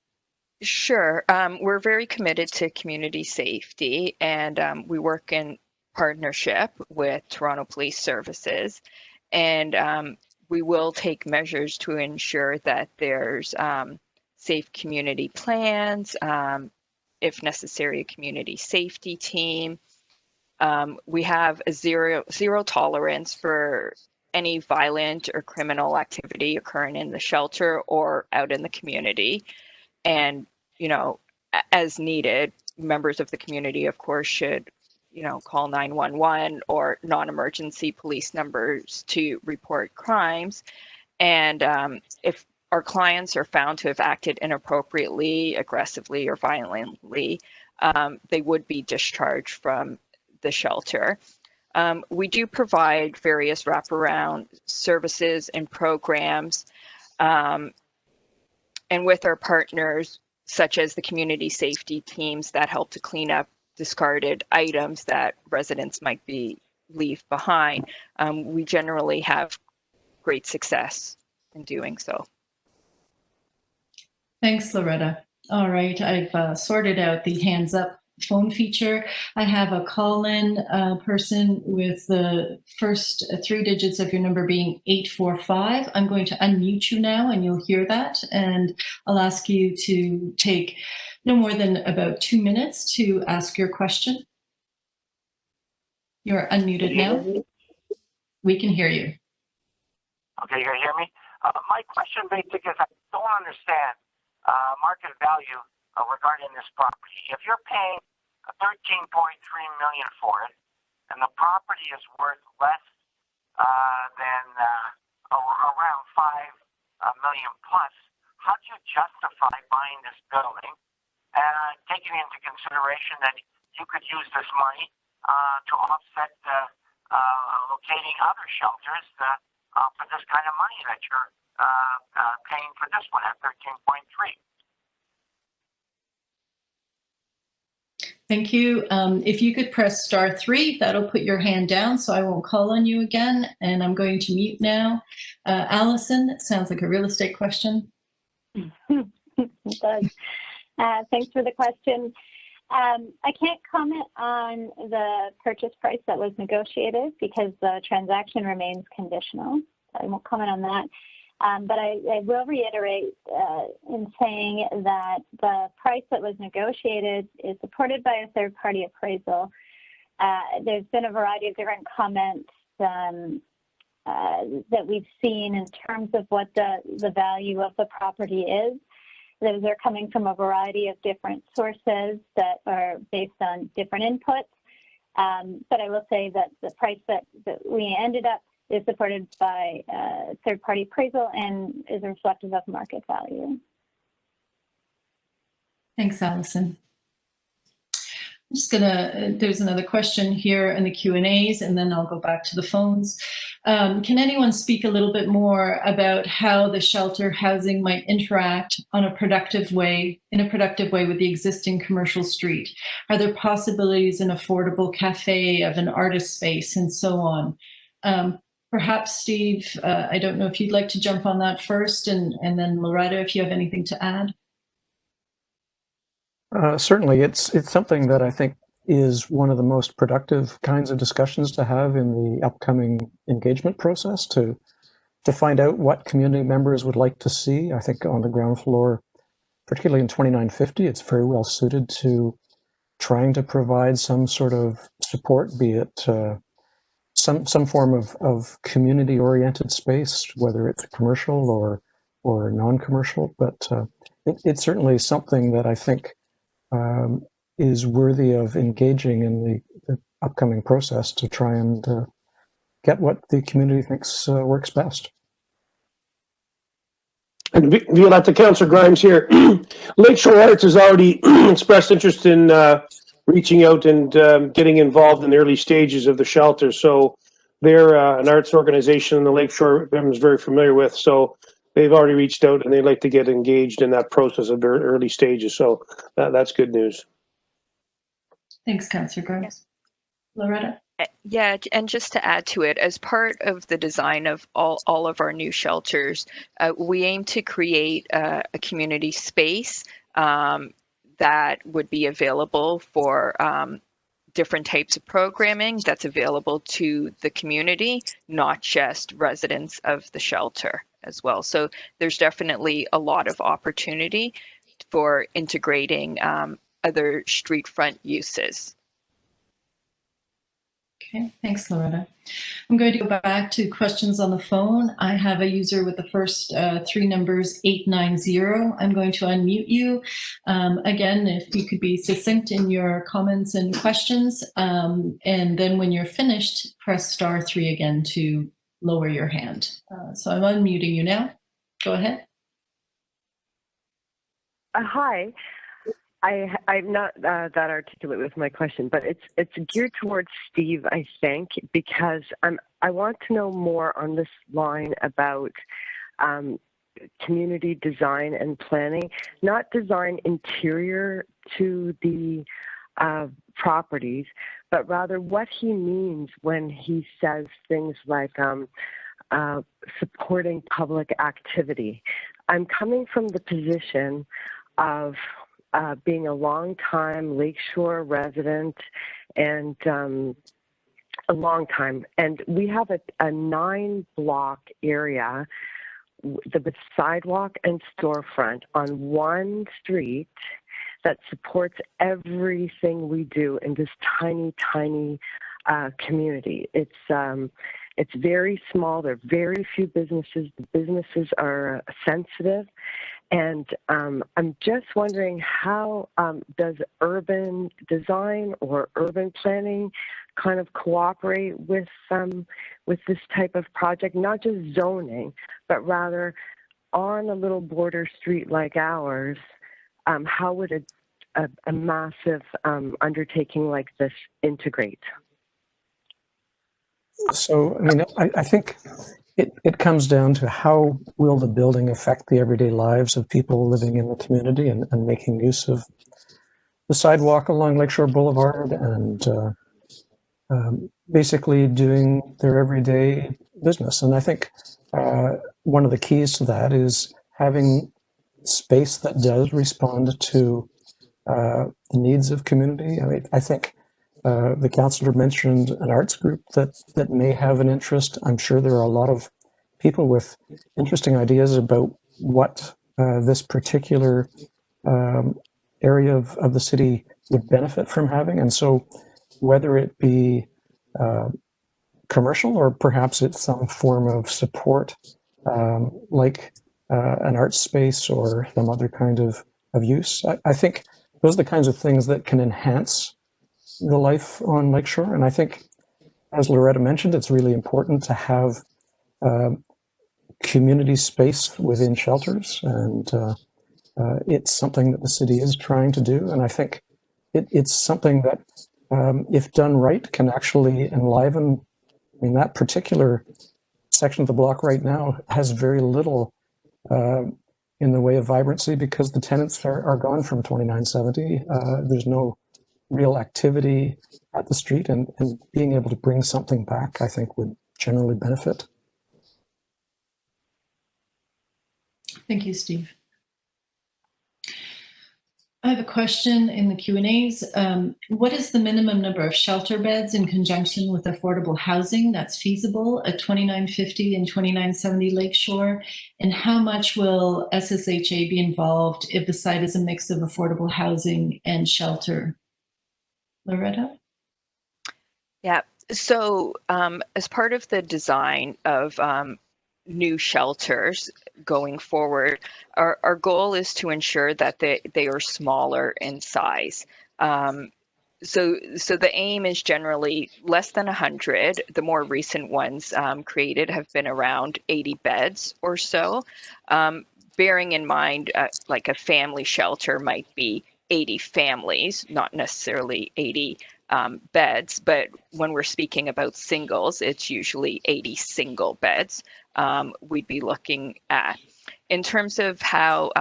Sure. We're very committed to community safety, and we work in partnership with Toronto Police Services, and we will take measures to ensure that there's safe community plans, if necessary, a community safety team. We have a zero tolerance for any violent or criminal activity occurring in the shelter or out in the community. And, you know, as needed, members of the community, of course, should, you know, call 911 or non-emergency police numbers to report crimes. And if our clients are found to have acted inappropriately, aggressively, or violently, they would be discharged from the shelter. We do provide various wraparound services and programs. And with our partners, such as the community safety teams that help to clean up discarded items that residents might leave behind, we generally have great success in doing so. Thanks, Loretta. All right, I've sorted out the hands up phone feature. I have a call-in person with the first 3 digits of your number being 845. I'm going to unmute you now and you'll hear that. And I'll ask you to take no more than about 2 minutes to ask your question. You're unmuted now. We can hear you. Okay, you can hear me? My question basically is I don't understand market value regarding this property. If you're paying $13.3 million for it, and the property is worth less than around $5 million plus, how do you justify buying this building? Taking into consideration that you could use this money to offset locating other shelters for this kind of money that you're paying for this one at 13.3. Thank you. If you could press *3, that'll put your hand down so I won't call on you again. And I'm going to mute now. Allison, it sounds like a real estate question. It does. Thanks for the question. I can't comment on the purchase price that was negotiated because the transaction remains conditional. I won't comment on that. But I will reiterate in saying that the price that was negotiated is supported by a third-party appraisal. There's been a variety of different comments that we've seen in terms of what the value of the property is. Those are coming from a variety of different sources that are based on different inputs. But I will say that the price that we ended up is supported by third-party appraisal and is reflective of market value. Thanks, Allison. I'm just there's another question here in the Q&As, and then I'll go back to the phones. Can anyone speak a little bit more about how the shelter housing might interact in a productive way with the existing commercial street? Are there possibilities in affordable cafe, of an artist space, and so on? Perhaps, Steve, I don't know if you'd like to jump on that first, and then Loretta, if you have anything to add. Certainly, it's something that I think is one of the most productive kinds of discussions to have in the upcoming engagement process to find out what community members would like to see. I think on the ground floor, particularly in 2950, it's very well suited to trying to provide some sort of support, be it some form of community-oriented space, whether it's commercial or or non-commercial, but it's certainly something that I think is worthy of engaging in the upcoming process to try and get what the community thinks works best. And Violetta, Councillor Grimes here. Lake Shore Arts has already expressed interest in reaching out and getting involved in the early stages of the shelter. So they're an arts organization the Lake Shore is very familiar with. So they've already reached out and they'd like to get engaged in that process at very early stages. So that's good news. Thanks, Councillor Grimes. Loretta? Yeah, and just to add to it, as part of the design of all of our new shelters, we aim to create a community space that would be available for different types of programming that's available to the community, not just residents of the shelter as well. So there's definitely a lot of opportunity for integrating other street front uses. Okay, thanks, Loretta. I'm going to go back to questions on the phone. I have a user with the first three numbers, 890. I'm going to unmute you. Again, if you could be succinct in your comments and questions, and then when you're finished, press *3 again to lower your hand. So I'm unmuting you now. Go ahead. Hi. I'm not that articulate with my question, but it's geared towards Steve, I think, because I want to know more on this line about community design and planning, not design interior to the properties, but rather what he means when he says things like supporting public activity. I'm coming from the position of being a long-time Lakeshore resident and a long time. And we have a 9-block area with sidewalk and storefront on one street that supports everything we do in this tiny, tiny community. It's very small. There are very few businesses. The businesses are sensitive. And I'm just wondering, how does urban design or urban planning kind of cooperate with this type of project? Not just zoning, but rather on a little border street like ours, how would a massive undertaking like this integrate? So, I mean, I think it comes down to how will the building affect the everyday lives of people living in the community and making use of the sidewalk along Lake Shore Boulevard and basically doing their everyday business. And I think one of the keys to that is having space that does respond to the needs of community. I mean, I think the councillor mentioned an arts group that may have an interest. I'm sure there are a lot of people with interesting ideas about what this particular area of the city would benefit from having. And so whether it be commercial or perhaps it's some form of support like an art space or some other kind of use, I think those are the kinds of things that can enhance the life on Lakeshore. And I think, as Loretta mentioned, it's really important to have community space within shelters. And it's something that the city is trying to do. And I think it's something that, if done right, can actually enliven. I mean, that particular section of the block right now has very little in the way of vibrancy because the tenants are gone from 2970. There's no real activity at the street, and being able to bring something back, I think, would generally benefit. Thank you, Steve. I have a question in the Q&As. What is the minimum number of shelter beds in conjunction with affordable housing that's feasible at 2950 and 2970 Lakeshore? And how much will SSHA be involved if the site is a mix of affordable housing and shelter? Loretta? Yeah, so as part of the design of new shelters, going forward. Our goal is to ensure that they are smaller in size. So the aim is generally less than 100. The more recent ones created have been around 80 beds or so. Bearing in mind, like a family shelter might be 80 families, not necessarily 80 beds, but when we're speaking about singles, it's usually 80 single beds we'd be looking at. In terms of how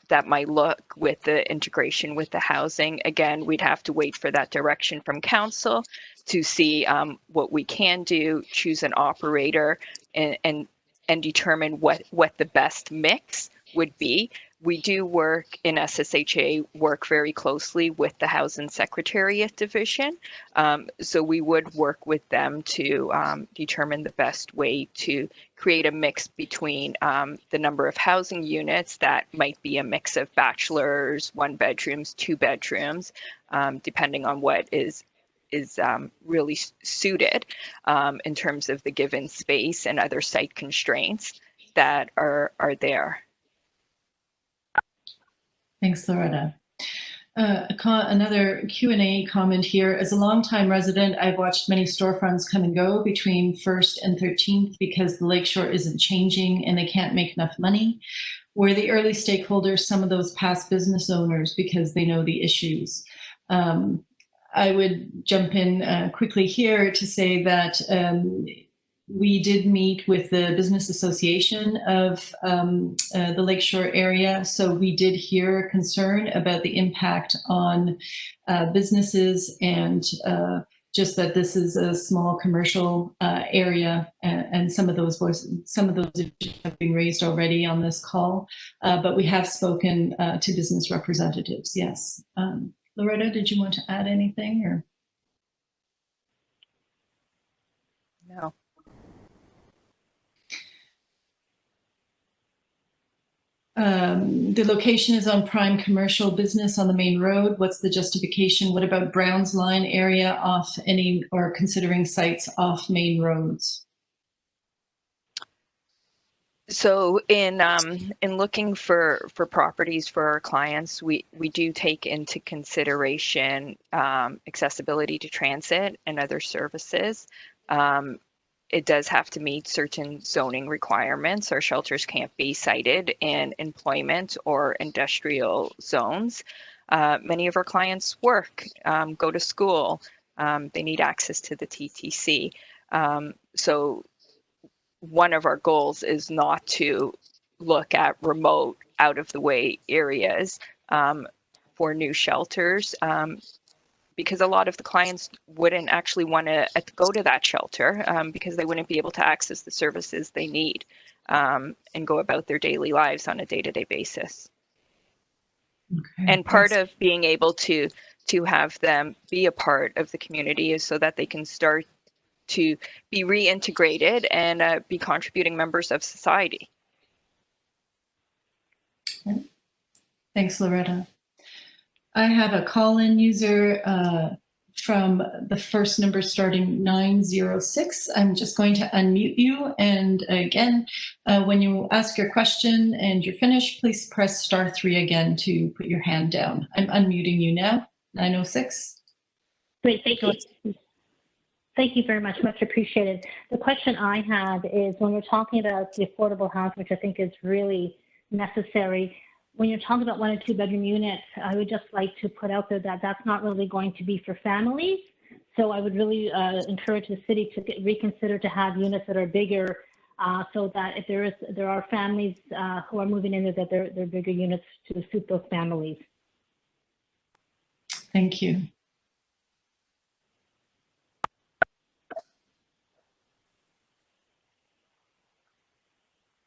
that might look with the integration with the housing, again, we'd have to wait for that direction from council to see what we can do, choose an operator, and determine what the best mix would be. We do work in SSHA, work very closely with the Housing Secretariat Division. So we would work with them to determine the best way to create a mix between the number of housing units that might be a mix of bachelors, 1 bedrooms, 2 bedrooms, depending on what is really suited in terms of the given space and other site constraints that are there. Thanks, Loretta. Another Q&A comment here. As a longtime resident, I've watched many storefronts come and go between 1st and 13th because the Lakeshore isn't changing and they can't make enough money. We're the early stakeholders, some of those past business owners, because they know the issues. I would jump in quickly here to say that we did meet with the Business Association of the Lakeshore area. So we did hear concern about the impact on businesses and just that this is a small commercial area, and some of those issues have been raised already on this call. But we have spoken to business representatives. Yes, Loretta, did you want to add anything or? No. The location is on prime commercial business on the main road. What's the justification? What about Brown's Line area off any or considering sites off main roads? So in looking for properties for our clients, we do take into consideration accessibility to transit and other services. It does have to meet certain zoning requirements. Our shelters can't be sited in employment or industrial zones. Many of our clients work, go to school. They need access to the TTC. So one of our goals is not to look at remote, out of the way areas for new shelters. Because a lot of the clients wouldn't actually want to go to that shelter because they wouldn't be able to access the services they need and go about their daily lives on a day-to-day basis. Okay, and part of being able to have them be a part of the community is so that they can start to be reintegrated and be contributing members of society. Thanks, Loretta. I have a call-in user from the first number starting 906. I'm just going to unmute you. And again, when you ask your question and you're finished, please press *3 again to put your hand down. I'm unmuting you now, 906. Great, thank you. Thank you very much, much appreciated. The question I have is when we're talking about the affordable house, which I think is really necessary, when you're talking about 1 and 2 bedroom units, I would just like to put out there that that's not really going to be for families. So I would really encourage the city to reconsider to have units that are bigger, so that if there are families who are moving in there, that they're bigger units to suit those families. Thank you.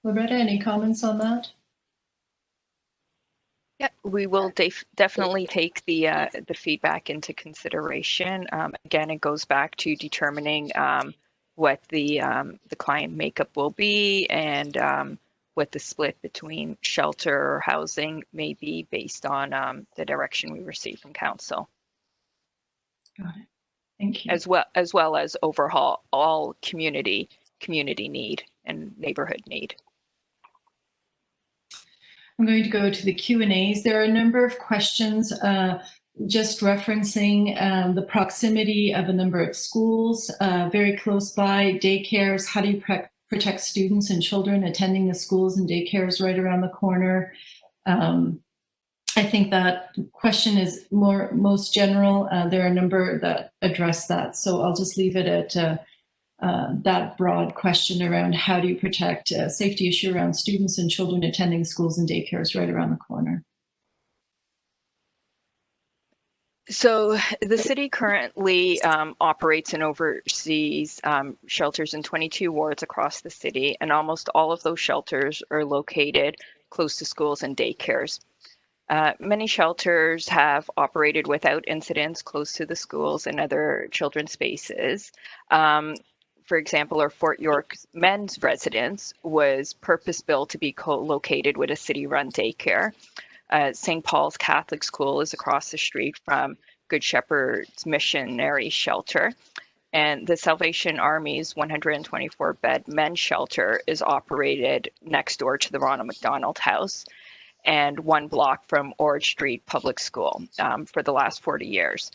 Loretta, any comments on that? Yeah, we will definitely take the feedback into consideration. Again, it goes back to determining what the client makeup will be and what the split between shelter or housing may be based on the direction we receive from council. Got it. Thank you. As well as overhaul all community need and neighborhood need. I'm going to go to the Q&As. There are a number of questions just referencing the proximity of a number of schools very close by, daycares. How do you protect students and children attending the schools and daycares right around the corner? I think that question is most general. There are a number that address that, so I'll just leave it at that broad question around how do you protect a safety issue around students and children attending schools and daycares right around the corner. So the city currently operates and oversees shelters in 22 wards across the city, and almost all of those shelters are located close to schools and daycares. Many shelters have operated without incidents close to the schools and other children's spaces. For example, our Fort York men's residence was purpose-built to be co-located with a city-run daycare. St. Paul's Catholic School is across the street from Good Shepherd's Missionary Shelter. And the Salvation Army's 124-bed men's shelter is operated next door to the Ronald McDonald House and 1 block from Orge Street Public School for the last 40 years.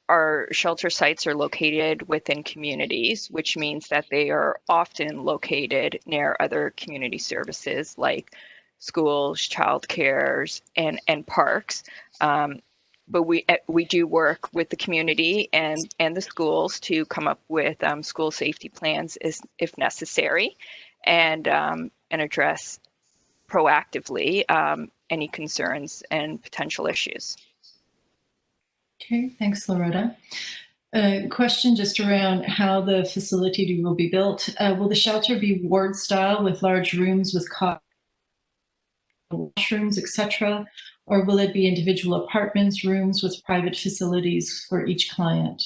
Our shelter sites are located within communities, which means that they are often located near other community services like schools, childcares, and parks. But we do work with the community and the schools to come up with school safety plans if necessary, and address proactively any concerns and potential issues. Okay, thanks, Loretta. A question just around how the facility will be built. Will the shelter be ward style with large rooms with washrooms, etc., or will it be individual apartments, rooms with private facilities for each client?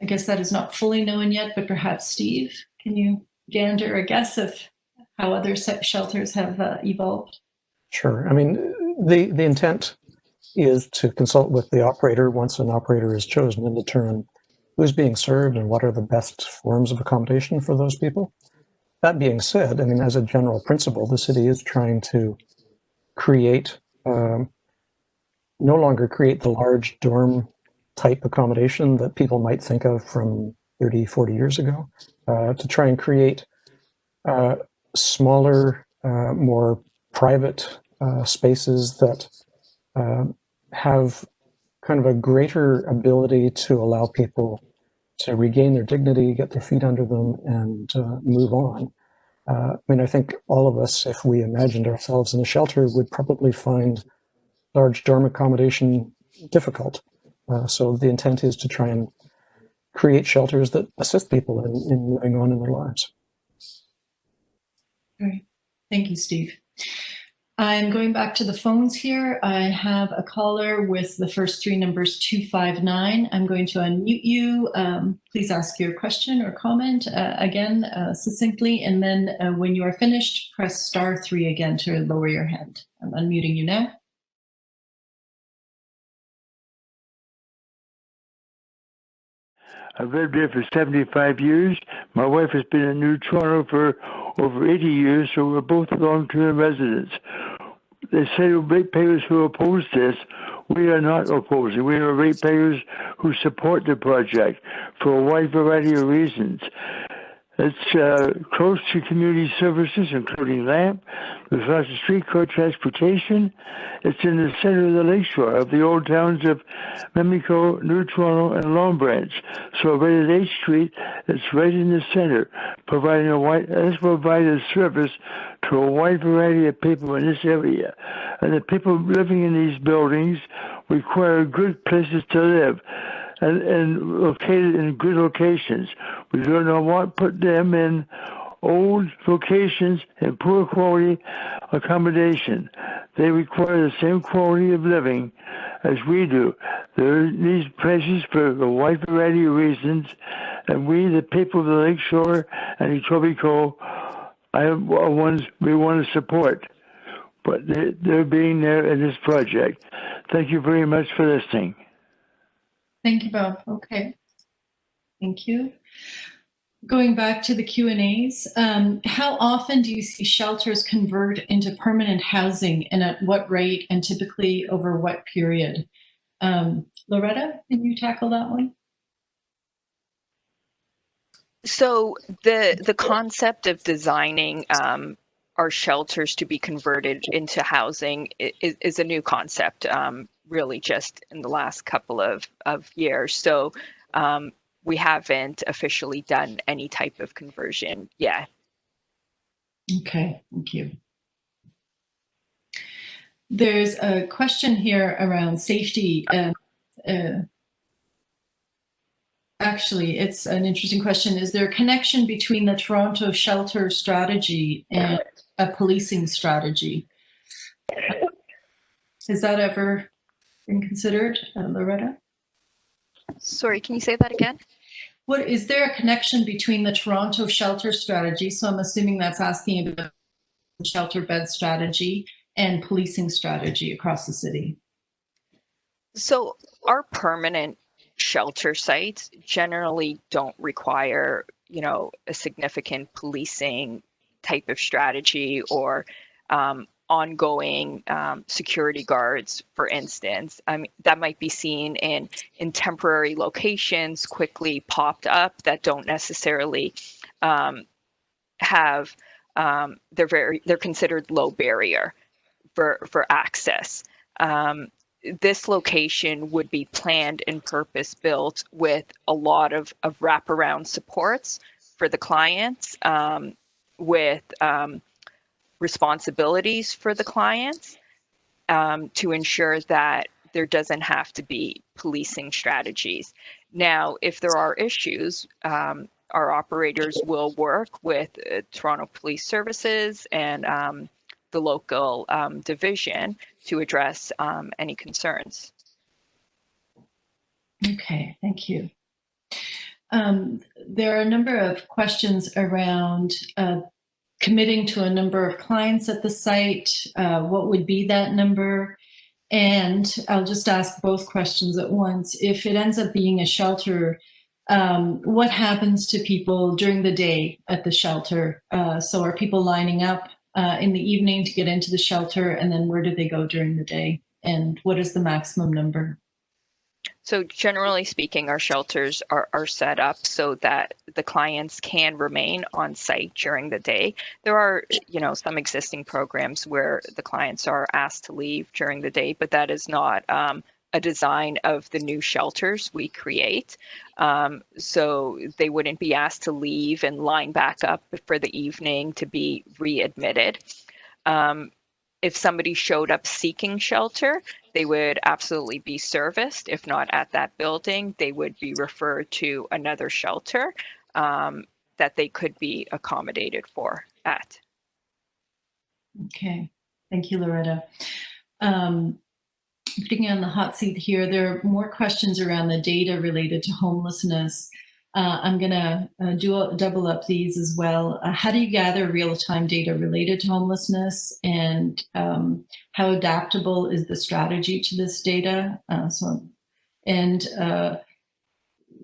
I guess that is not fully known yet, but perhaps Steve, can you gander a guess of how other shelters have evolved? Sure. I mean, the intent is to consult with the operator once an operator is chosen and determine who's being served and what are the best forms of accommodation for those people. That being said, I mean, as a general principle, the city is trying to create, no longer create the large dorm type accommodation that people might think of from 30, 40 years ago, to try and create smaller, more private spaces that have kind of a greater ability to allow people to regain their dignity, get their feet under them, and move on. I mean, I think all of us, if we imagined ourselves in a shelter, would probably find large dorm accommodation difficult. So the intent is to try and create shelters that assist people in moving on in their lives. All right. Thank you, Steve. I'm going back to the phones here. I have a caller with the first 3 numbers 259. I'm going to unmute you. Please ask your question or comment again succinctly, and then when you are finished, press *3 again to lower your hand. I'm unmuting you now. I've lived here for 75 years. My wife has been in New Toronto for over 80 years, so we're both long-term residents. They say ratepayers who oppose this. We are not opposing. We are ratepayers who support the project for a wide variety of reasons. It's close to community services, including LAMP. There's lots of streetcar transportation. It's in the center of the lakeshore of the old towns of Mimico, New Toronto, and Long Branch. So right at 8th Street, it's right in the center, providing a service to a wide variety of people in this area. And the people living in these buildings require good places to live. And located in good locations. We do not want to put them in old locations and poor quality accommodation. They require the same quality of living as we do. There are these places for a wide variety of reasons, and we, the people of the Lake Shore and Etobicoke, are ones we want to support. But they're being there in this project. Thank you very much for listening. Thank you, Bob. Okay. Thank you. Going back to the Q&As, how often do you see shelters convert into permanent housing, and at what rate, and typically over what period? Loretta, can you tackle that one? So the concept of designing our shelters to be converted into housing is a new concept, really just in the last couple of years. So we haven't officially done any type of conversion yet. Okay, thank you. There's a question here around safety. Actually, it's an interesting question. Is there a connection between the Toronto shelter strategy and a policing strategy? Has that ever been considered, Loretta? Sorry, can you say that again? What is there a connection between the Toronto shelter strategy? So I'm assuming that's asking about shelter bed strategy and policing strategy across the city. So our permanent shelter sites generally don't require, a significant policing type of strategy or ongoing security guards, for instance. I mean, that might be seen in temporary locations quickly popped up that don't necessarily have, they're considered low barrier for access. This location would be planned and purpose built with a lot of wraparound supports for the clients, with responsibilities for the clients, to ensure that there doesn't have to be policing strategies. Now, if there are issues, our operators will work with Toronto Police Services and the local division to address any concerns. Okay, thank you. There are a number of questions around committing to a number of clients at the site. What would be that number? And I'll just ask both questions at once. If it ends up being a shelter, what happens to people during the day at the shelter? So are people lining up in the evening to get into the shelter, and then where do they go during the day? And what is the maximum number? So generally speaking, our shelters are set up so that the clients can remain on site during the day. There are, some existing programs where the clients are asked to leave during the day, but that is not a design of the new shelters we create. So they wouldn't be asked to leave and line back up for the evening to be readmitted. If somebody showed up seeking shelter, they would absolutely be serviced. If not at that building, they would be referred to another shelter that they could be accommodated for at. Okay, thank you, Loretta. Putting you on the hot seat here, there are more questions around the data related to homelessness. I'm going to double up these as well. How do you gather real-time data related to homelessness, and how adaptable is the strategy to this data?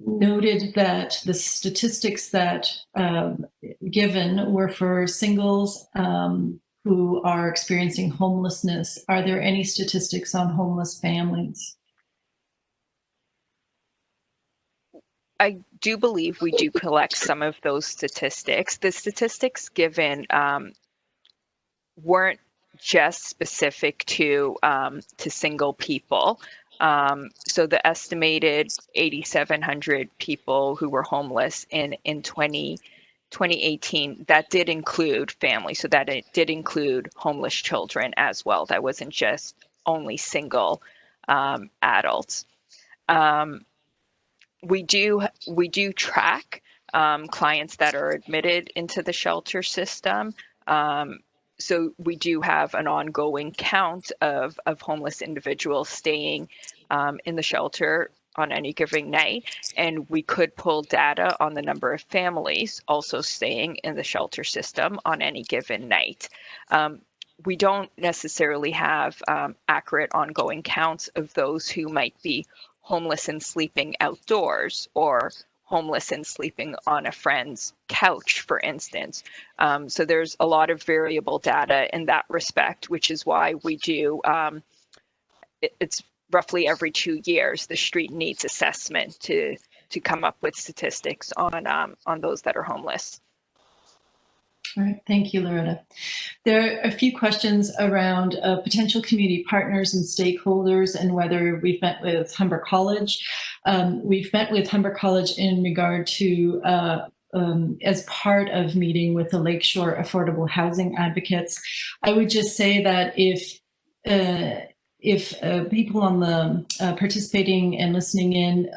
Noted that the statistics that given were for singles who are experiencing homelessness. Are there any statistics on homeless families? I do believe we do collect some of those statistics. The statistics given weren't just specific to single people. So the estimated 8,700 people who were homeless in 2018, that did include families. So that it did include homeless children as well. That wasn't just only single adults. We do track clients that are admitted into the shelter system. So we do have an ongoing count of homeless individuals staying in the shelter on any given night, and we could pull data on the number of families also staying in the shelter system on any given night. We don't necessarily have accurate ongoing counts of those who might be homeless and sleeping outdoors, or homeless and sleeping on a friend's couch, for instance. So there's a lot of variable data in that respect, which is why we do, it's roughly every 2 years, the street needs assessment to come up with statistics on those that are homeless. All right, thank you, Loretta. There are a few questions around potential community partners and stakeholders and whether we've met with Humber College. We've met with Humber College in regard to, as part of meeting with the Lake Shore Affordable Housing Advocates. I would just say that if people on the participating and listening in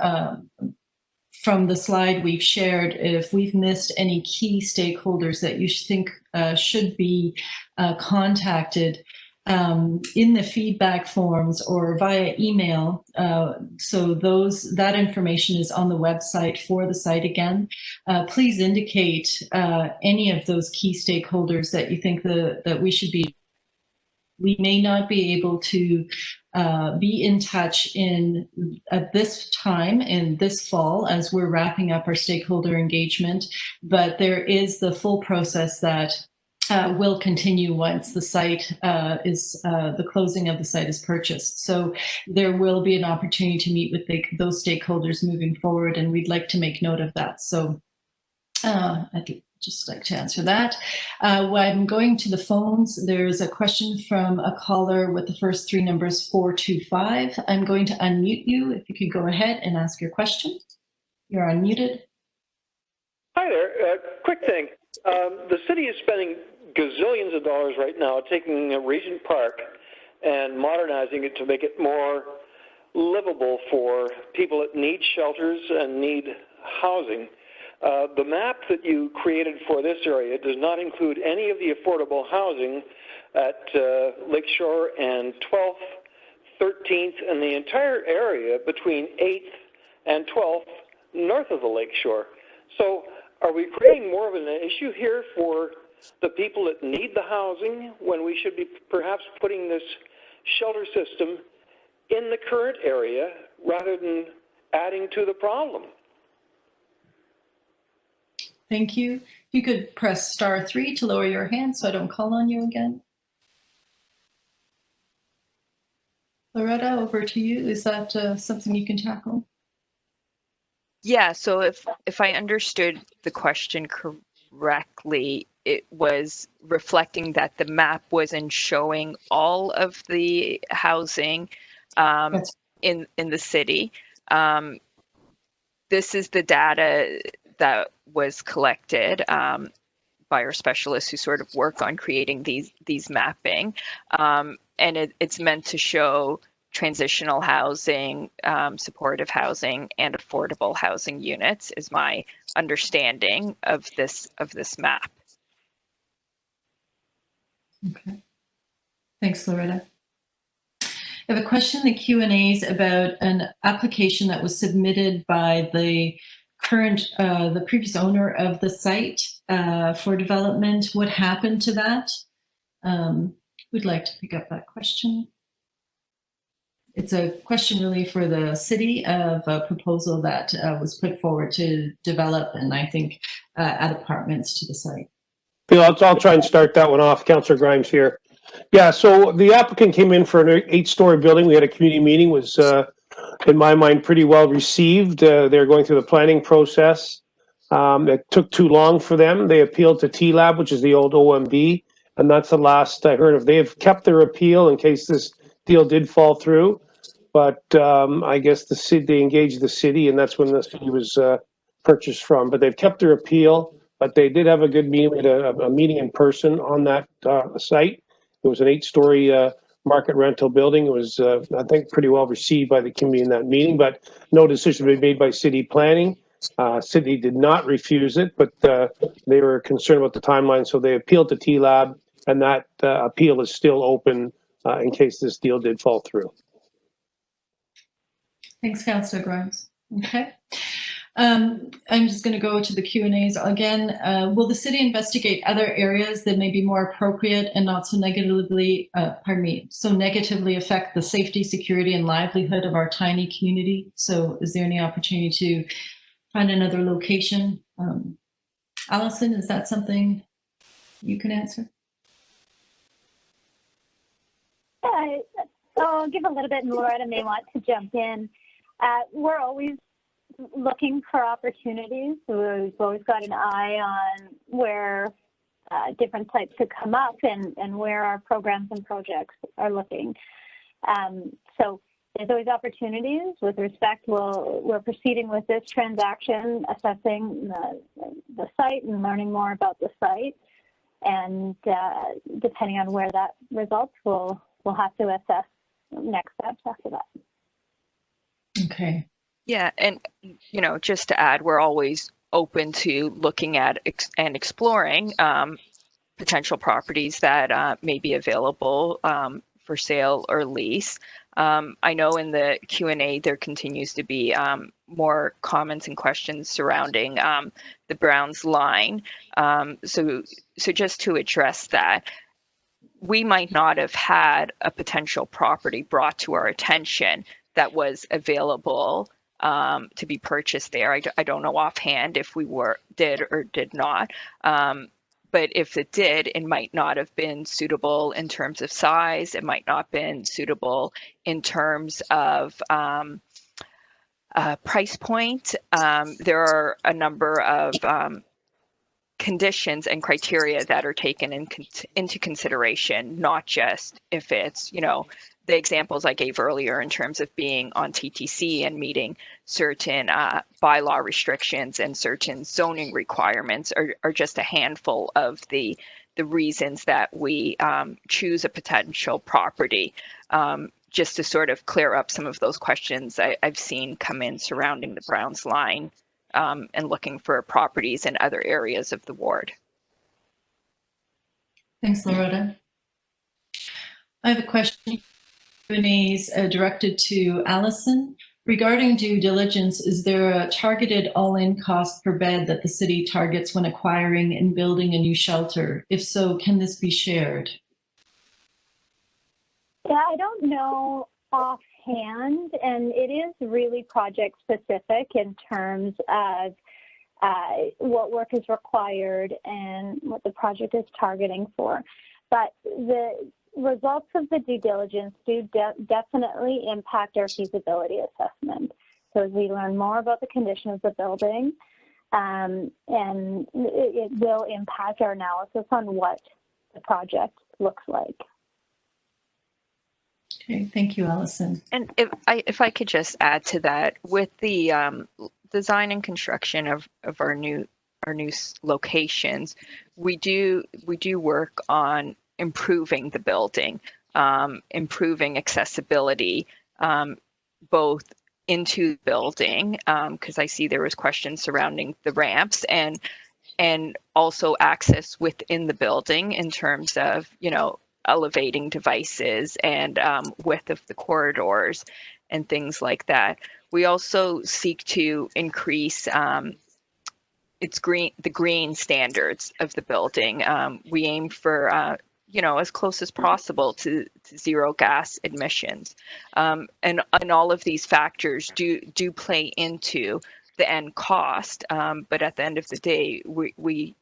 from the slide we've shared, if we've missed any key stakeholders that you think should be contacted in the feedback forms or via email, so that information is on the website for the site again. Please indicate any of those key stakeholders that you think that we should be. We may not be able to be in touch at this time in this fall as we're wrapping up our stakeholder engagement, but there is the full process that will continue once the site the closing of the site is purchased. So there will be an opportunity to meet with those stakeholders moving forward, and we'd like to make note of that. So I'd just like to answer that. While I'm going to the phones, there's a question from a caller with the first three numbers 425. I'm going to unmute you. If you could go ahead and ask your question. You're unmuted. Hi there. Quick thing. The city is spending gazillions of dollars right now taking Regent Park and modernizing it to make it more livable for people that need shelters and need housing. The map that you created for this area does not include any of the affordable housing at Lake Shore and 12th, 13th, and the entire area between 8th and 12th north of the Lake Shore. So are we creating more of an issue here for the people that need the housing when we should be perhaps putting this shelter system in the current area rather than adding to the problem? Thank you. If you could press *3 to lower your hand so I don't call on you again. Loretta, over to you. Is that something you can tackle? Yeah, so if I understood the question correctly, it was reflecting that the map wasn't showing all of the housing in the city. This is the data that was collected by our specialists who sort of work on creating these mapping, and it's meant to show transitional housing, supportive housing, and affordable housing units, is my understanding of this map. Okay, thanks, Loretta. I have a question in the Q&As about an application that was submitted by the previous owner of the site for development. What happened to that? We'd like to pick up that question. It's a question really for the city of a proposal that was put forward to develop, and I think add apartments to the site. Yeah, I'll try and start that one off. Councillor Grimes here. Yeah, so the applicant came in for an 8-story building. We had a community meeting. Was in my mind, pretty well received. They're going through the planning process. It took too long for them. They appealed to TLAB, which is the old OMB, and that's the last I heard of. They have kept their appeal in case this deal did fall through, but I guess the city, they engaged the city, and that's when the city was purchased from. But they've kept their appeal, but they did have a good meeting. We had a meeting in person on that site. It was an 8-story market rental building. It was, I think, pretty well received by the community in that meeting, but no decision was made by city planning. City did not refuse it, but they were concerned about the timeline, so they appealed to TLAB, and that appeal is still open in case this deal did fall through. Thanks, Councillor Grimes. Okay. I'm just going to go to the Q&As again. Will the city investigate other areas that may be more appropriate and not so negatively, negatively affect the safety, security, and livelihood of our tiny community? So is there any opportunity to find another location. Allison, is that something you can answer? I'll give a little bit, and Loretta may want to jump in. We're always looking for opportunities. We've always got an eye on where different sites could come up and where our programs and projects are looking. So there's always opportunities. With respect, we're proceeding with this transaction, assessing the site and learning more about the site. And depending on where that results, we'll have to assess next steps after that. Okay. Yeah, and just to add, we're always open to looking at and exploring potential properties that may be available for sale or lease. I know in the Q&A there continues to be more comments and questions surrounding the Browns line. So just to address that, we might not have had a potential property brought to our attention that was available to be purchased there. I don't know offhand if we did or did not. But if it did, it might not have been suitable in terms of size. It might not have been suitable in terms of price point. There are a number of conditions and criteria that are taken into consideration, not just if it's, the examples I gave earlier in terms of being on TTC and meeting certain bylaw restrictions and certain zoning requirements are just a handful of the reasons that we choose a potential property. Just to sort of clear up some of those questions I've seen come in surrounding the Browns line and looking for properties in other areas of the ward. Thanks, Loretta. I have a question. Q&As directed to Allison. Regarding due diligence, is there a targeted all-in cost per bed that the city targets when acquiring and building a new shelter? If so, can this be shared? Yeah, I don't know offhand, and it is really project specific in terms of what work is required and what the project is targeting for. But the results of the due diligence do definitely impact our feasibility assessment. So as we learn more about the condition of the building, and it will impact our analysis on what the project looks like. Okay, thank you, Allison. And if I could just add to that, with the design and construction of our new locations, we do work on improving the building, improving accessibility, both into the building, because I see there was questions surrounding the ramps, and also access within the building in terms of, elevating devices and width of the corridors and things like that. We also seek to increase the green standards of the building. We aim for as close as possible to zero gas emissions, and all of these factors do play into the end cost. But at the end of the day, we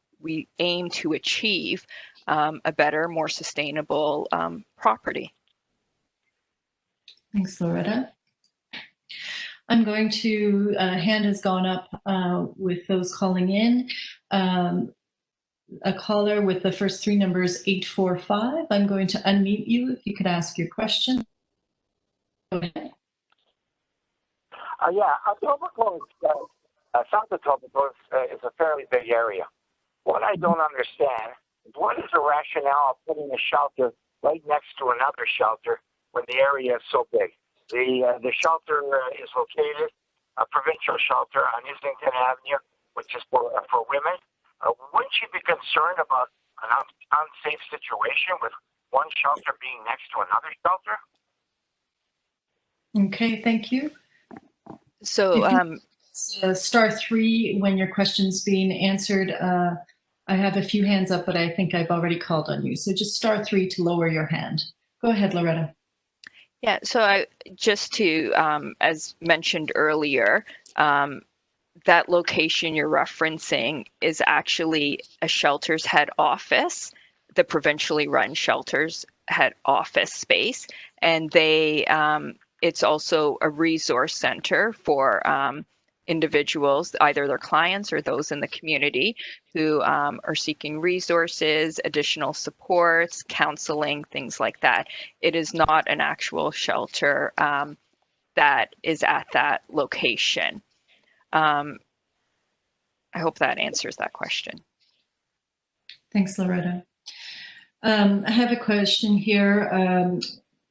aim to achieve a better, more sustainable property. Thanks, Loretta. I'm going to, hand has gone up with those calling in. A caller with the first three numbers 845. I'm going to unmute you if you could ask your question. Go ahead. Etobicoke, South Etobicoke is a fairly big area. What I don't understand is what is the rationale of putting a shelter right next to another shelter when the area is so big? The shelter is located, a provincial shelter on Islington Avenue, which is for women. Wouldn't you be concerned about an unsafe situation with one shelter being next to another shelter? Okay, thank you. So star 3 when your question's being answered. I have a few hands up, but I think I've already called on you. So just star 3 to lower your hand. Go ahead, Loretta. Yeah, so just to, as mentioned earlier, that location you're referencing is actually a shelter's head office, the provincially run shelter's head office space, and it's also a resource center for individuals, either their clients or those in the community who are seeking resources, additional supports, counseling, things like that. It is not an actual shelter that is at that location. I hope that answers that question. Thanks, Loretta. I have a question here.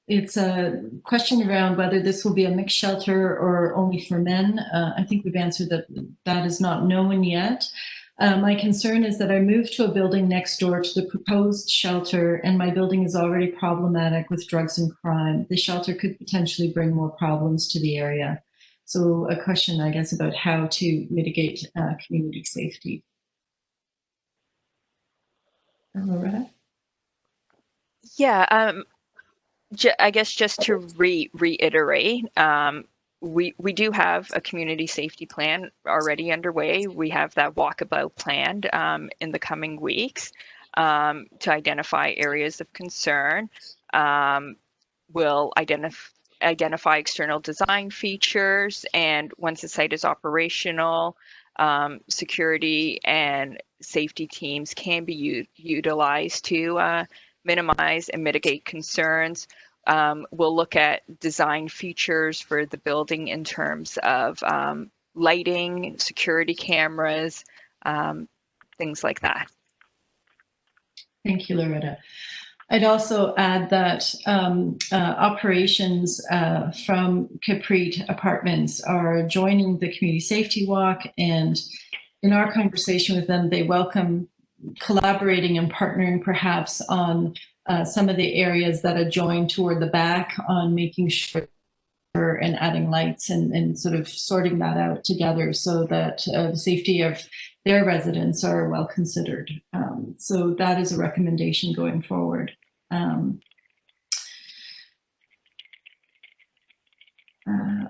It's a question around whether this will be a mixed shelter or only for men. I think we've answered that that is not known yet. My concern is that I moved to a building next door to the proposed shelter, and my building is already problematic with drugs and crime. The shelter could potentially bring more problems to the area. So a question, I guess, about how to mitigate community safety. Loretta? Yeah, I guess just to reiterate, we do have a community safety plan already underway. We have that walkabout planned in the coming weeks to identify areas of concern. We'll identify external design features, and once the site is operational, security and safety teams can be utilized to minimize and mitigate concerns. We'll look at design features for the building in terms of lighting, security cameras, things like that. Thank you, Loretta. I'd also add that operations from Capri Apartments are joining the community safety walk, and in our conversation with them, they welcome collaborating and partnering perhaps on some of the areas that adjoin toward the back, on making sure and adding lights and sort of sorting that out together so that the safety of their residents are well considered. So that is a recommendation going forward.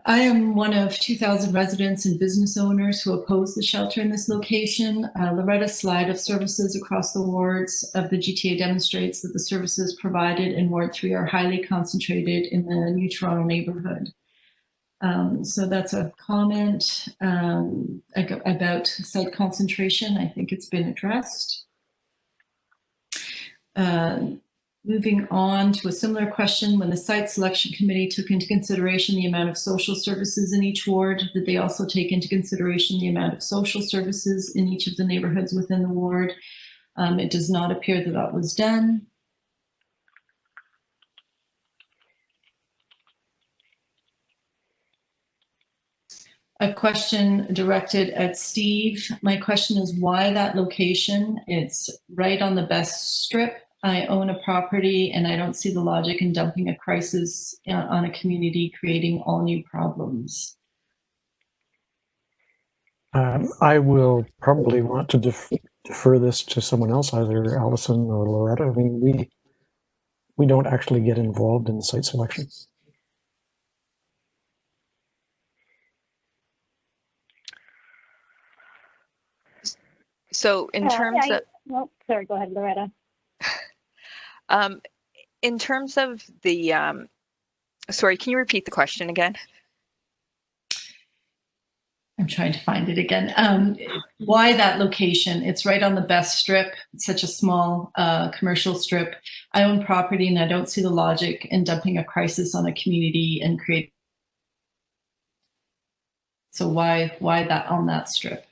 I am one of 2,000 residents and business owners who oppose the shelter in this location. Loretta's slide of services across the wards of the GTA demonstrates that the services provided in Ward 3 are highly concentrated in the New Toronto neighborhood. So that's a comment about site concentration. I think it's been addressed. Moving on to a similar question, when the site selection committee took into consideration the amount of social services in each ward, did they also take into consideration the amount of social services in each of the neighborhoods within the ward? It does not appear that that was done. A question directed at Steve. My question is why that location? It's right on the best strip. I own a property and I don't see the logic in dumping a crisis on a community, creating all new problems. I will probably want to defer this to someone else, either Allison or Loretta. I mean, we don't actually get involved in the site selection. So in terms of... Oh, sorry, go ahead, Loretta. In terms of the, sorry, can you repeat the question again? I'm trying to find it again. Why that location? It's right on the best strip. It's such a small commercial strip. I own property and I don't see the logic in dumping a crisis on a community and create. So why that on that strip?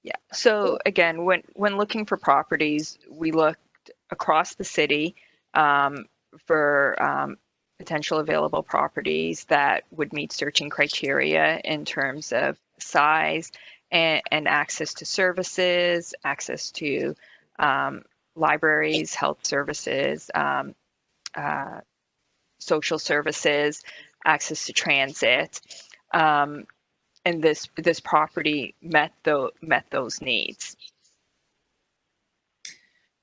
Yeah, so again, when looking for properties, we looked across the city for potential available properties that would meet searching criteria in terms of size and access to services, access to libraries, health services, social services, access to transit. And this property met those needs.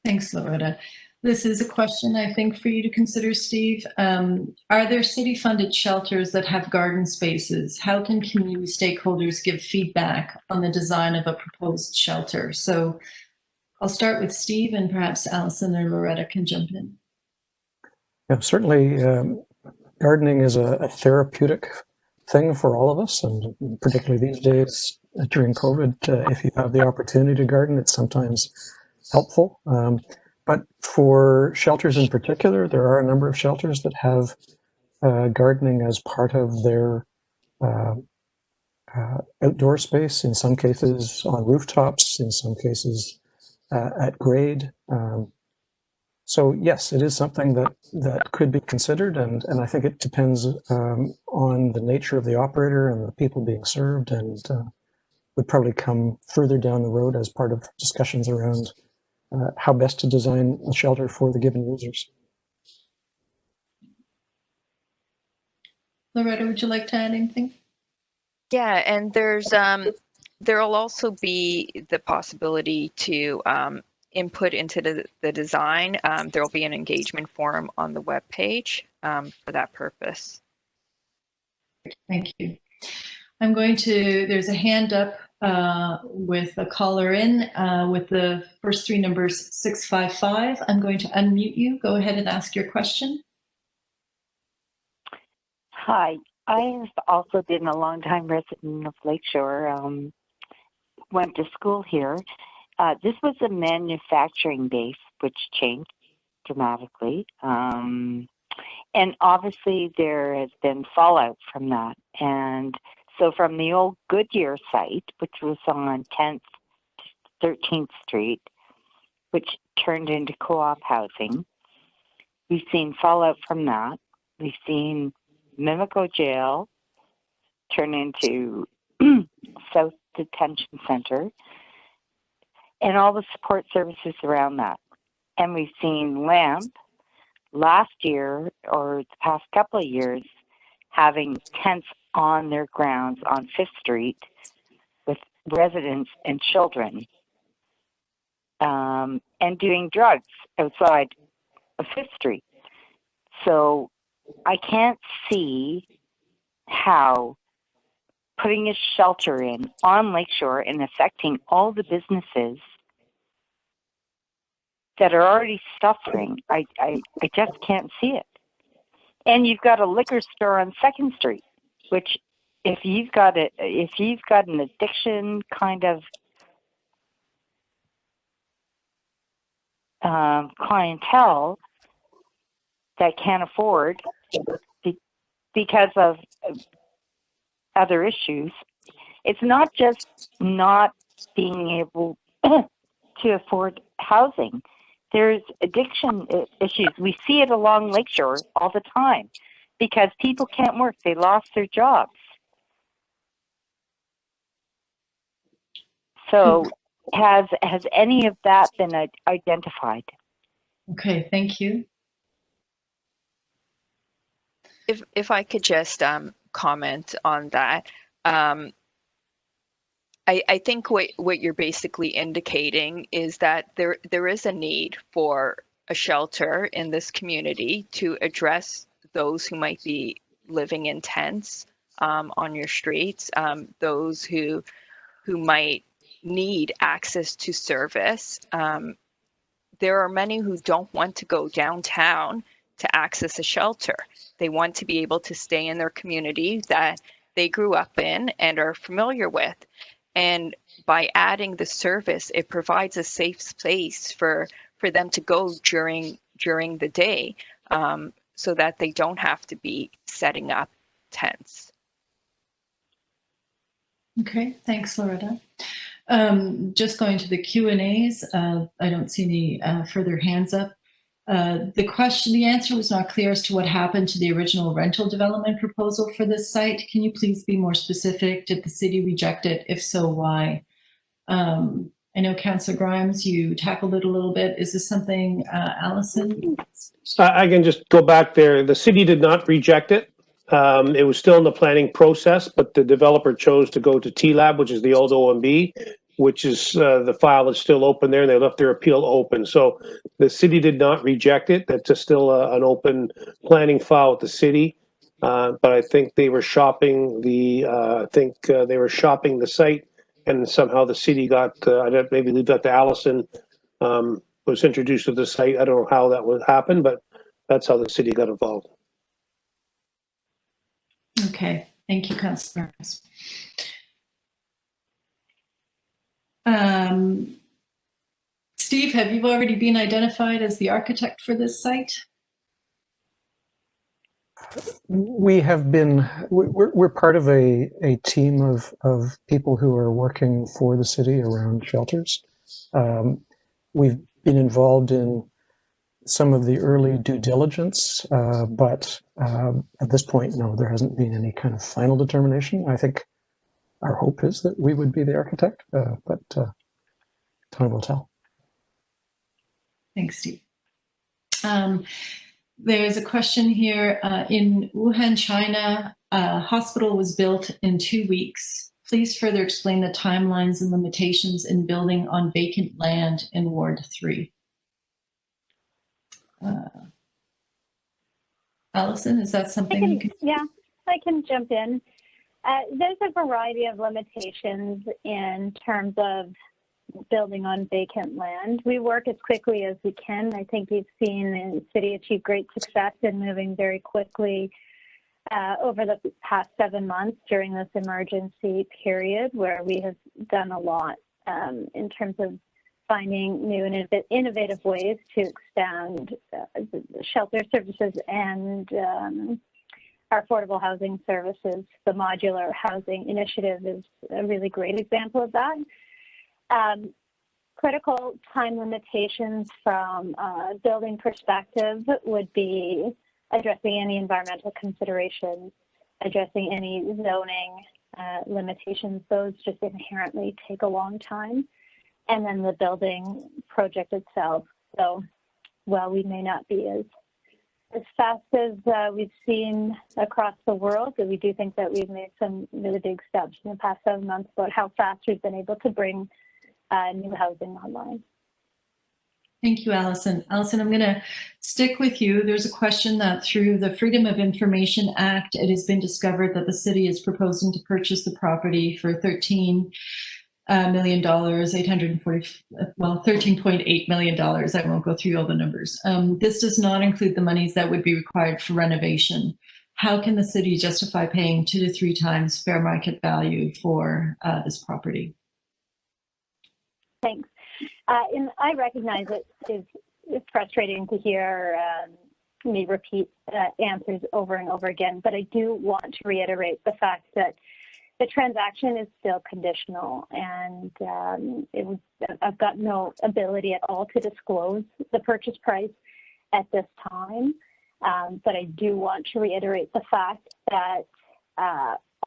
Thanks, Loretta. This is a question, I think, for you to consider, Steve. Are there city-funded shelters that have garden spaces? How can community stakeholders give feedback on the design of a proposed shelter? So I'll start with Steve, and perhaps Allison or Loretta can jump in. Yeah, certainly gardening is a therapeutic thing for all of us, and particularly these days during COVID, if you have the opportunity to garden, it's sometimes helpful. But for shelters in particular, there are a number of shelters that have gardening as part of their outdoor space, in some cases on rooftops, in some cases at grade. So yes, it is something that could be considered, and I think it depends on the nature of the operator and the people being served, and would probably come further down the road as part of discussions around how best to design a shelter for the given users. Loretta, would you like to add anything? Yeah, and there'll also be the possibility to input into the design. There'll be an engagement forum on the webpage for that purpose. Thank you. There's a hand up with a caller in with the first three numbers 655. I'm going to unmute you. Go ahead and ask your question. Hi, I've also been a longtime resident of Lake Shore, went to school here. This was a manufacturing base, which changed dramatically. And obviously there has been fallout from that. And so from the old Goodyear site, which was on 10th, 13th Street, which turned into co-op housing, we've seen fallout from that. We've seen Mimico Jail turn into South Detention Center and all the support services around that. And we've seen LAMP last year or the past couple of years having tents on their grounds on 5th Street with residents and children and doing drugs outside of 5th Street. So I can't see how putting a shelter in on Lakeshore and affecting all the businesses that are already suffering. I just can't see it. And you've got a liquor store on 2nd Street, which if you've got an addiction kind of clientele that can't afford because of other issues, it's not just not being able to afford housing. There's addiction issues. We see it along Lakeshore all the time because people can't work. They lost their jobs. So has any of that been identified? Okay, thank you. If I could just comment on that. I think what you're basically indicating is that there is a need for a shelter in this community to address those who might be living in tents on your streets, those who might need access to service. There are many who don't want to go downtown to access a shelter. They want to be able to stay in their community that they grew up in and are familiar with. And by adding the service, it provides a safe space for them to go during the day so that they don't have to be setting up tents. Okay, thanks, Loretta. Just going to the Q&As, I don't see any further hands up. The answer was not clear as to what happened to the original rental development proposal for this site. Can you please be more specific? Did the city reject it? If so, why? I know Councillor Grimes, you tackled it a little bit. Is this something, Allison? I can just go back there. The city did not reject it. It was still in the planning process, but the developer chose to go to TLAB, which is the old OMB. which is the file is still open there, and they left their appeal open. So the city did not reject it. That's still an open planning file with the city. But I think they were shopping the site, and somehow the city got, maybe leave that to Allison, was introduced to the site. I don't know how that would happen, but that's how the city got involved. Okay, thank you, Councillor. Steve, have you already been identified as the architect for this site? We have been, we're part of a team of people who are working for the city around shelters. We've been involved in some of the early due diligence, but at this point, no, there hasn't been any kind of final determination. I think our hope is that we would be the architect, but time will tell. Thanks, Steve. There's a question here. In Wuhan, China, a hospital was built in 2 weeks. Please further explain the timelines and limitations in building on vacant land in Ward 3. Allison, is that something you can? Yeah, I can jump in. There's a variety of limitations in terms of building on vacant land. We work as quickly as we can. I think we've seen the city achieve great success in moving very quickly over the past 7 months during this emergency period, where we have done a lot in terms of finding new and innovative ways to expand shelter services and our affordable housing services. The modular housing initiative is a really great example of that. Critical time limitations from a building perspective would be addressing any environmental considerations, addressing any zoning limitations. Those just inherently take a long time. And then the building project itself. So while we may not be as fast as we've seen across the world, but we do think that we've made some really big steps in the past 7 months about how fast we've been able to bring new housing online. Thank you, Allison. Allison, I'm going to stick with you. There's a question that through the Freedom of Information Act, it has been discovered that the city is proposing to purchase the property for $13 million, $13.8 million. I won't go through all the numbers. This does not include the monies that would be required for renovation. How can the city justify paying 2 to 3 times fair market value for this property? Thanks. And I recognize it's frustrating to hear me repeat answers over and over again, but I do want to reiterate the fact that the transaction is still conditional, and I've got no ability at all to disclose the purchase price at this time, but I do want to reiterate the fact that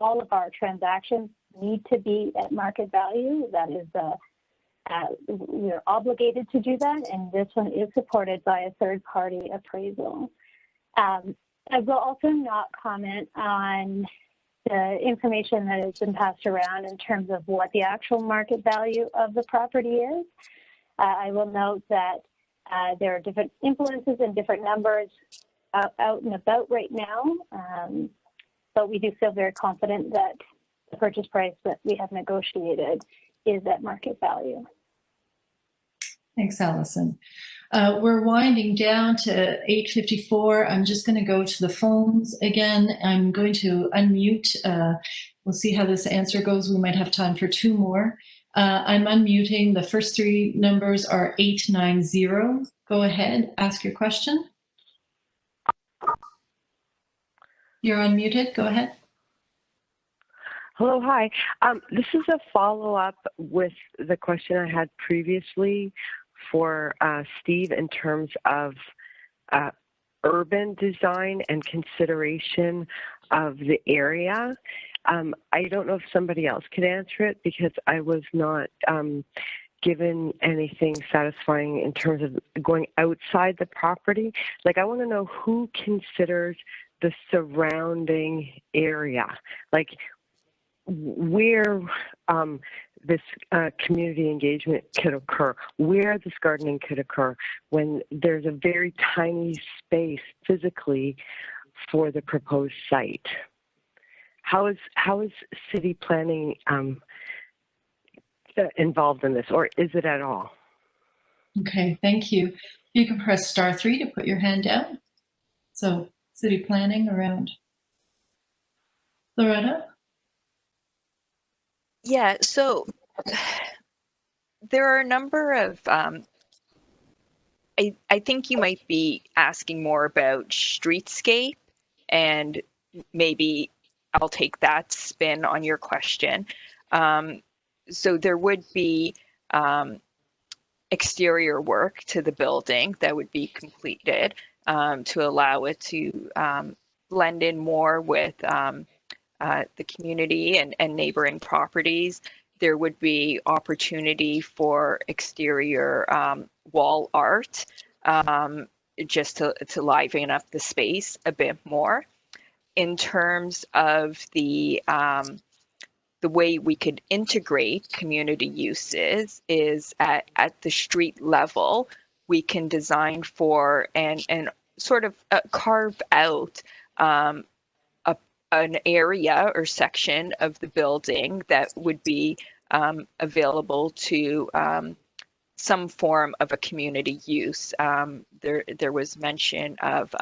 all of our transactions need to be at market value. That is we're obligated to do that, and this one is supported by a third-party appraisal. I will also not comment on the information that has been passed around in terms of what the actual market value of the property is. I will note that there are different influences and different numbers out and about right now, but we do feel very confident that the purchase price that we have negotiated is at market value. Thanks, Allison. We're winding down to 8:54. I'm just going to go to the phones again. I'm going to unmute. We'll see how this answer goes. We might have time for 2 more. I'm unmuting. The first 3 numbers are 890. Go ahead, ask your question. You're unmuted. Go ahead. Hello, hi. This is a follow-up with the question I had previously for Steve in terms of urban design and consideration of the area. I don't know if somebody else could answer it because I was not given anything satisfying in terms of going outside the property. Like, I want to know who considers the surrounding area. Like, where this community engagement could occur, where this gardening could occur when there's a very tiny space physically for the proposed site. How is city planning involved in this, or is it at all? Okay, thank you. You can press *3 to put your hand down. So city planning around. Loretta? Yeah, so there are a number of, I think you might be asking more about streetscape, and maybe I'll take that spin on your question. So there would be exterior work to the building that would be completed to allow it to blend in more with the community and neighboring properties. There would be opportunity for exterior wall art just to liven up the space a bit more. In terms of the way we could integrate community uses is at the street level, we can design for and sort of carve out an area or section of the building that would be available to some form of a community use. There was mention of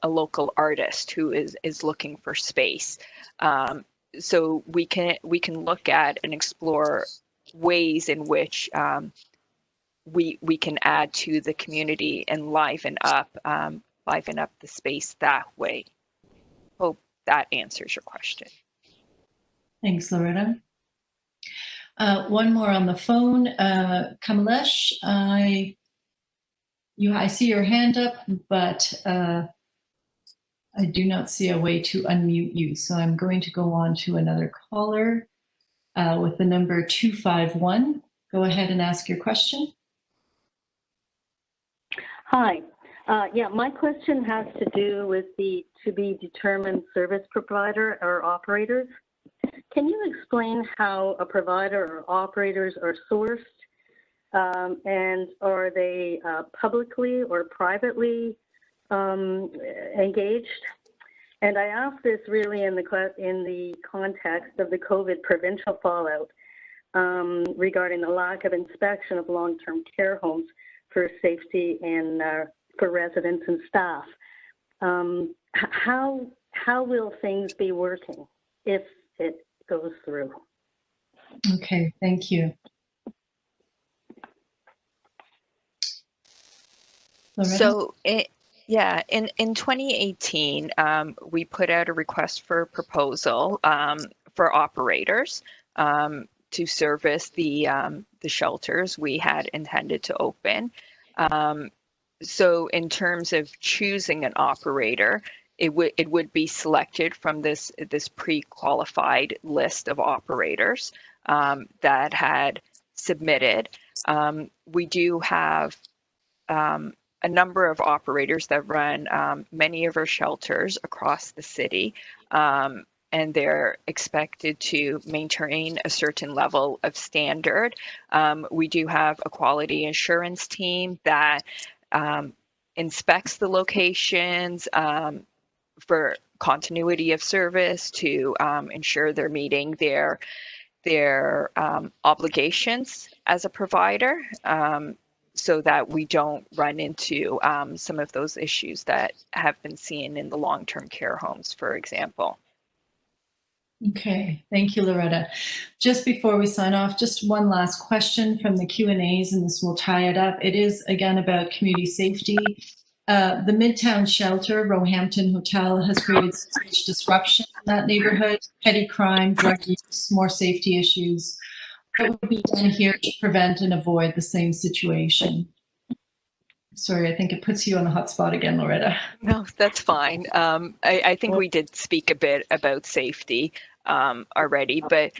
a local artist who is looking for space. So we can look at and explore ways in which we can add to the community and liven up the space that way. Hope that answers your question. Thanks, Loretta. One more on the phone. Kamalesh, I see your hand up, but I do not see a way to unmute you. So I'm going to go on to another caller with the number 251. Go ahead and ask your question. Hi. Yeah, my question has to do with the to-be-determined service provider or operators. Can you explain how a provider or operators are sourced, and are they publicly or privately engaged? And I ask this really in the context of the COVID provincial fallout regarding the lack of inspection of long-term care homes for safety and for residents and staff. How will things be working if it goes through? Okay, thank you. Loretta? So in 2018, we put out a request for proposal for operators to service the shelters we had intended to open. So in terms of choosing an operator, it would be selected from this pre-qualified list of operators that had submitted. We do have a number of operators that run many of our shelters across the city, and they're expected to maintain a certain level of standard. We do have a quality assurance team that inspects the locations for continuity of service to ensure they're meeting their obligations as a provider, so that we don't run into some of those issues that have been seen in the long-term care homes, for example. Okay, thank you, Loretta. Just before we sign off, just one last question from the Q&As, and this will tie it up. It is, again, about community safety. The Midtown Shelter, Roehampton Hotel, has created such disruption in that neighborhood, petty crime, drug use, more safety issues. What would be done here to prevent and avoid the same situation? Sorry, I think it puts you on the hot spot again, Loretta. No, that's fine. I think we did speak a bit about safety already, but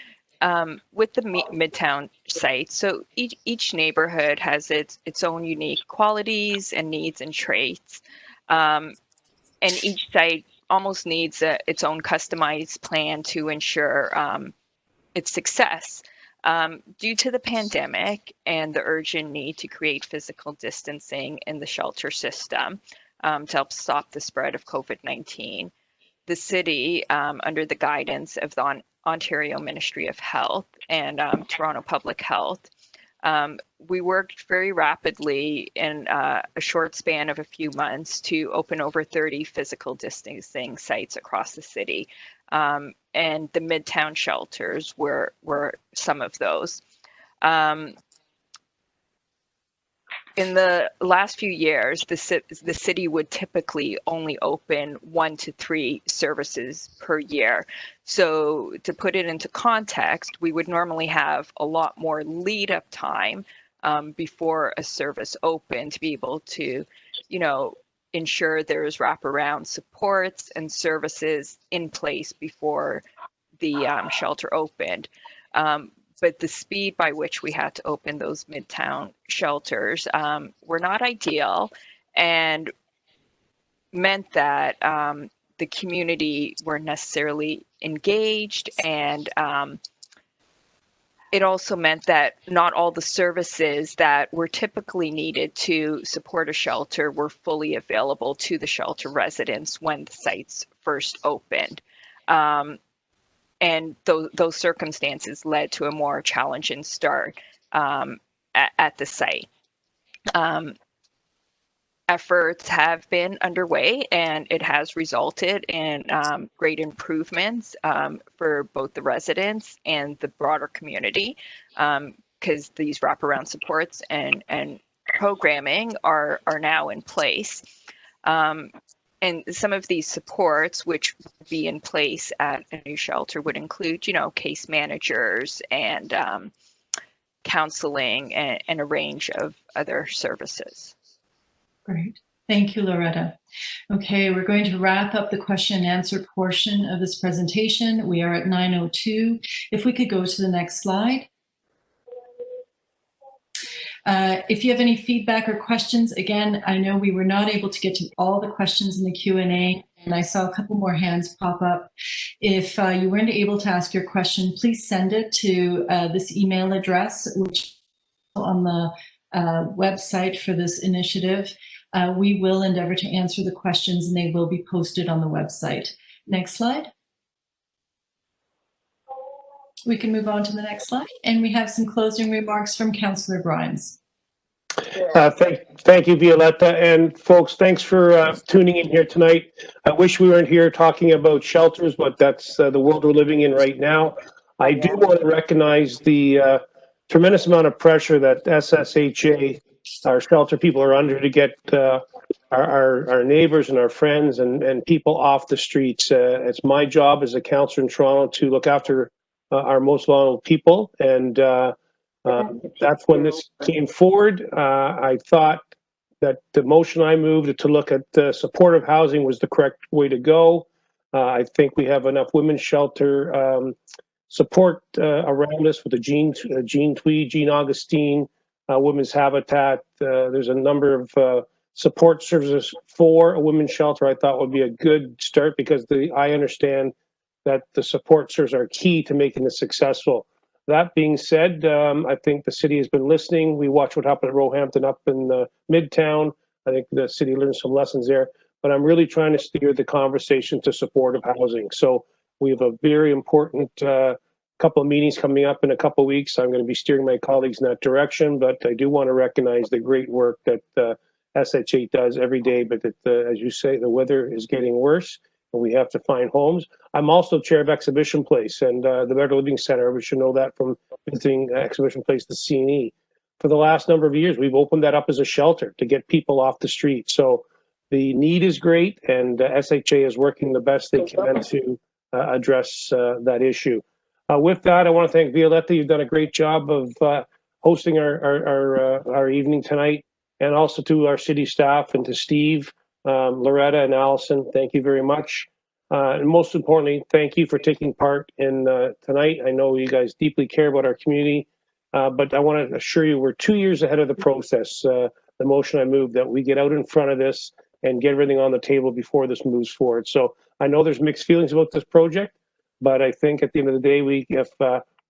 with the Midtown site, so each neighborhood has its own unique qualities and needs and traits, and each site almost needs its own customized plan to ensure its success. Due to the pandemic and the urgent need to create physical distancing in the shelter system to help stop the spread of COVID-19, the city, under the guidance of the Ontario Ministry of Health and Toronto Public Health, we worked very rapidly in a short span of a few months to open over 30 physical distancing sites across the city. And the Midtown shelters were some of those. In the last few years, the city would typically only open 1 to 3 services per year. So to put it into context, we would normally have a lot more lead up time before a service opened to be able to, ensure there's wraparound supports and services in place before the shelter opened. But the speed by which we had to open those Midtown shelters were not ideal, and meant that the community weren't necessarily engaged, and it also meant that not all the services that were typically needed to support a shelter were fully available to the shelter residents when the sites first opened. And those circumstances led to a more challenging start at the site. Efforts have been underway, and it has resulted in great improvements for both the residents and the broader community, because these wraparound supports and programming are now in place. And some of these supports, which would be in place at a new shelter, would include, case managers and counseling and a range of other services. Great. Thank you, Loretta. Okay, we're going to wrap up the question and answer portion of this presentation. We are at 9:02. If we could go to the next slide. If you have any feedback or questions, again, I know we were not able to get to all the questions in the Q&A, and I saw a couple more hands pop up. If you weren't able to ask your question, please send it to this email address, which is on the website for this initiative. We will endeavor to answer the questions, and they will be posted on the website. Next slide. We can move on to the next slide, and we have some closing remarks from Councillor Grimes. Thank you, Violetta, and folks, thanks for tuning in here tonight. I wish we weren't here talking about shelters, but that's the world we're living in right now. I do want to recognize the tremendous amount of pressure that SSHA, our shelter people, are under to get our neighbors and our friends and people off the streets. It's my job as a councillor in Toronto to look after our most vulnerable people, and that's when this came forward. I thought that the motion I moved to look at supportive housing was the correct way to go. I think we have enough women's shelter support around us with the Jean Tweed, Jean Augustine, Women's Habitat. There's a number of support services for a women's shelter I thought would be a good start, because I understand that the support services are key to making this successful. That being said, I think the city has been listening. We watched what happened at Roehampton up in Midtown. I think the city learned some lessons there, but I'm really trying to steer the conversation to supportive housing. So we have a very important couple of meetings coming up in a couple of weeks. I'm going to be steering my colleagues in that direction, but I do want to recognize the great work that SHA does every day, but that, as you say, the weather is getting worse, and we have to find homes. I'm also chair of Exhibition Place and the Better Living Center. We should know that from visiting Exhibition Place, the CNE. For the last number of years, we've opened that up as a shelter to get people off the street. So the need is great, and SHA is working the best they can to address that issue. With that, I want to thank Violetta. You've done a great job of hosting our evening tonight, and also to our city staff and to Steve, Loretta, and Allison. Thank you very much. And most importantly, thank you for taking part in tonight. I know you guys deeply care about our community, but I want to assure you we're 2 years ahead of the process. The motion I moved that we get out in front of this and get everything on the table before this moves forward. So I know there's mixed feelings about this project, but I think at the end of the day, if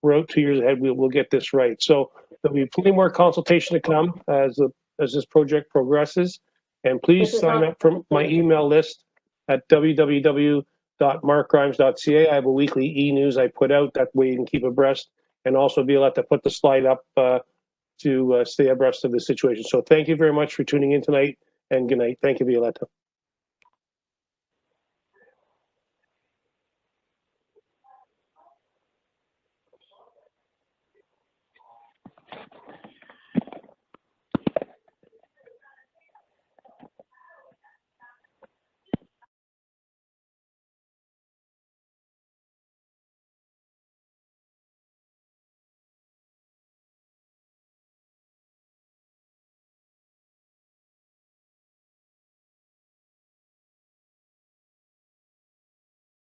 we're 2 years ahead. We'll get this right. So there'll be plenty more consultation to come as this project progresses. And please sign up for my email list at www.markgrimes.ca. I have a weekly e-news I put out. That way you can keep abreast, and also be able to put the slide up to stay abreast of the situation. So thank you very much for tuning in tonight, and good night. Thank you, Violetta.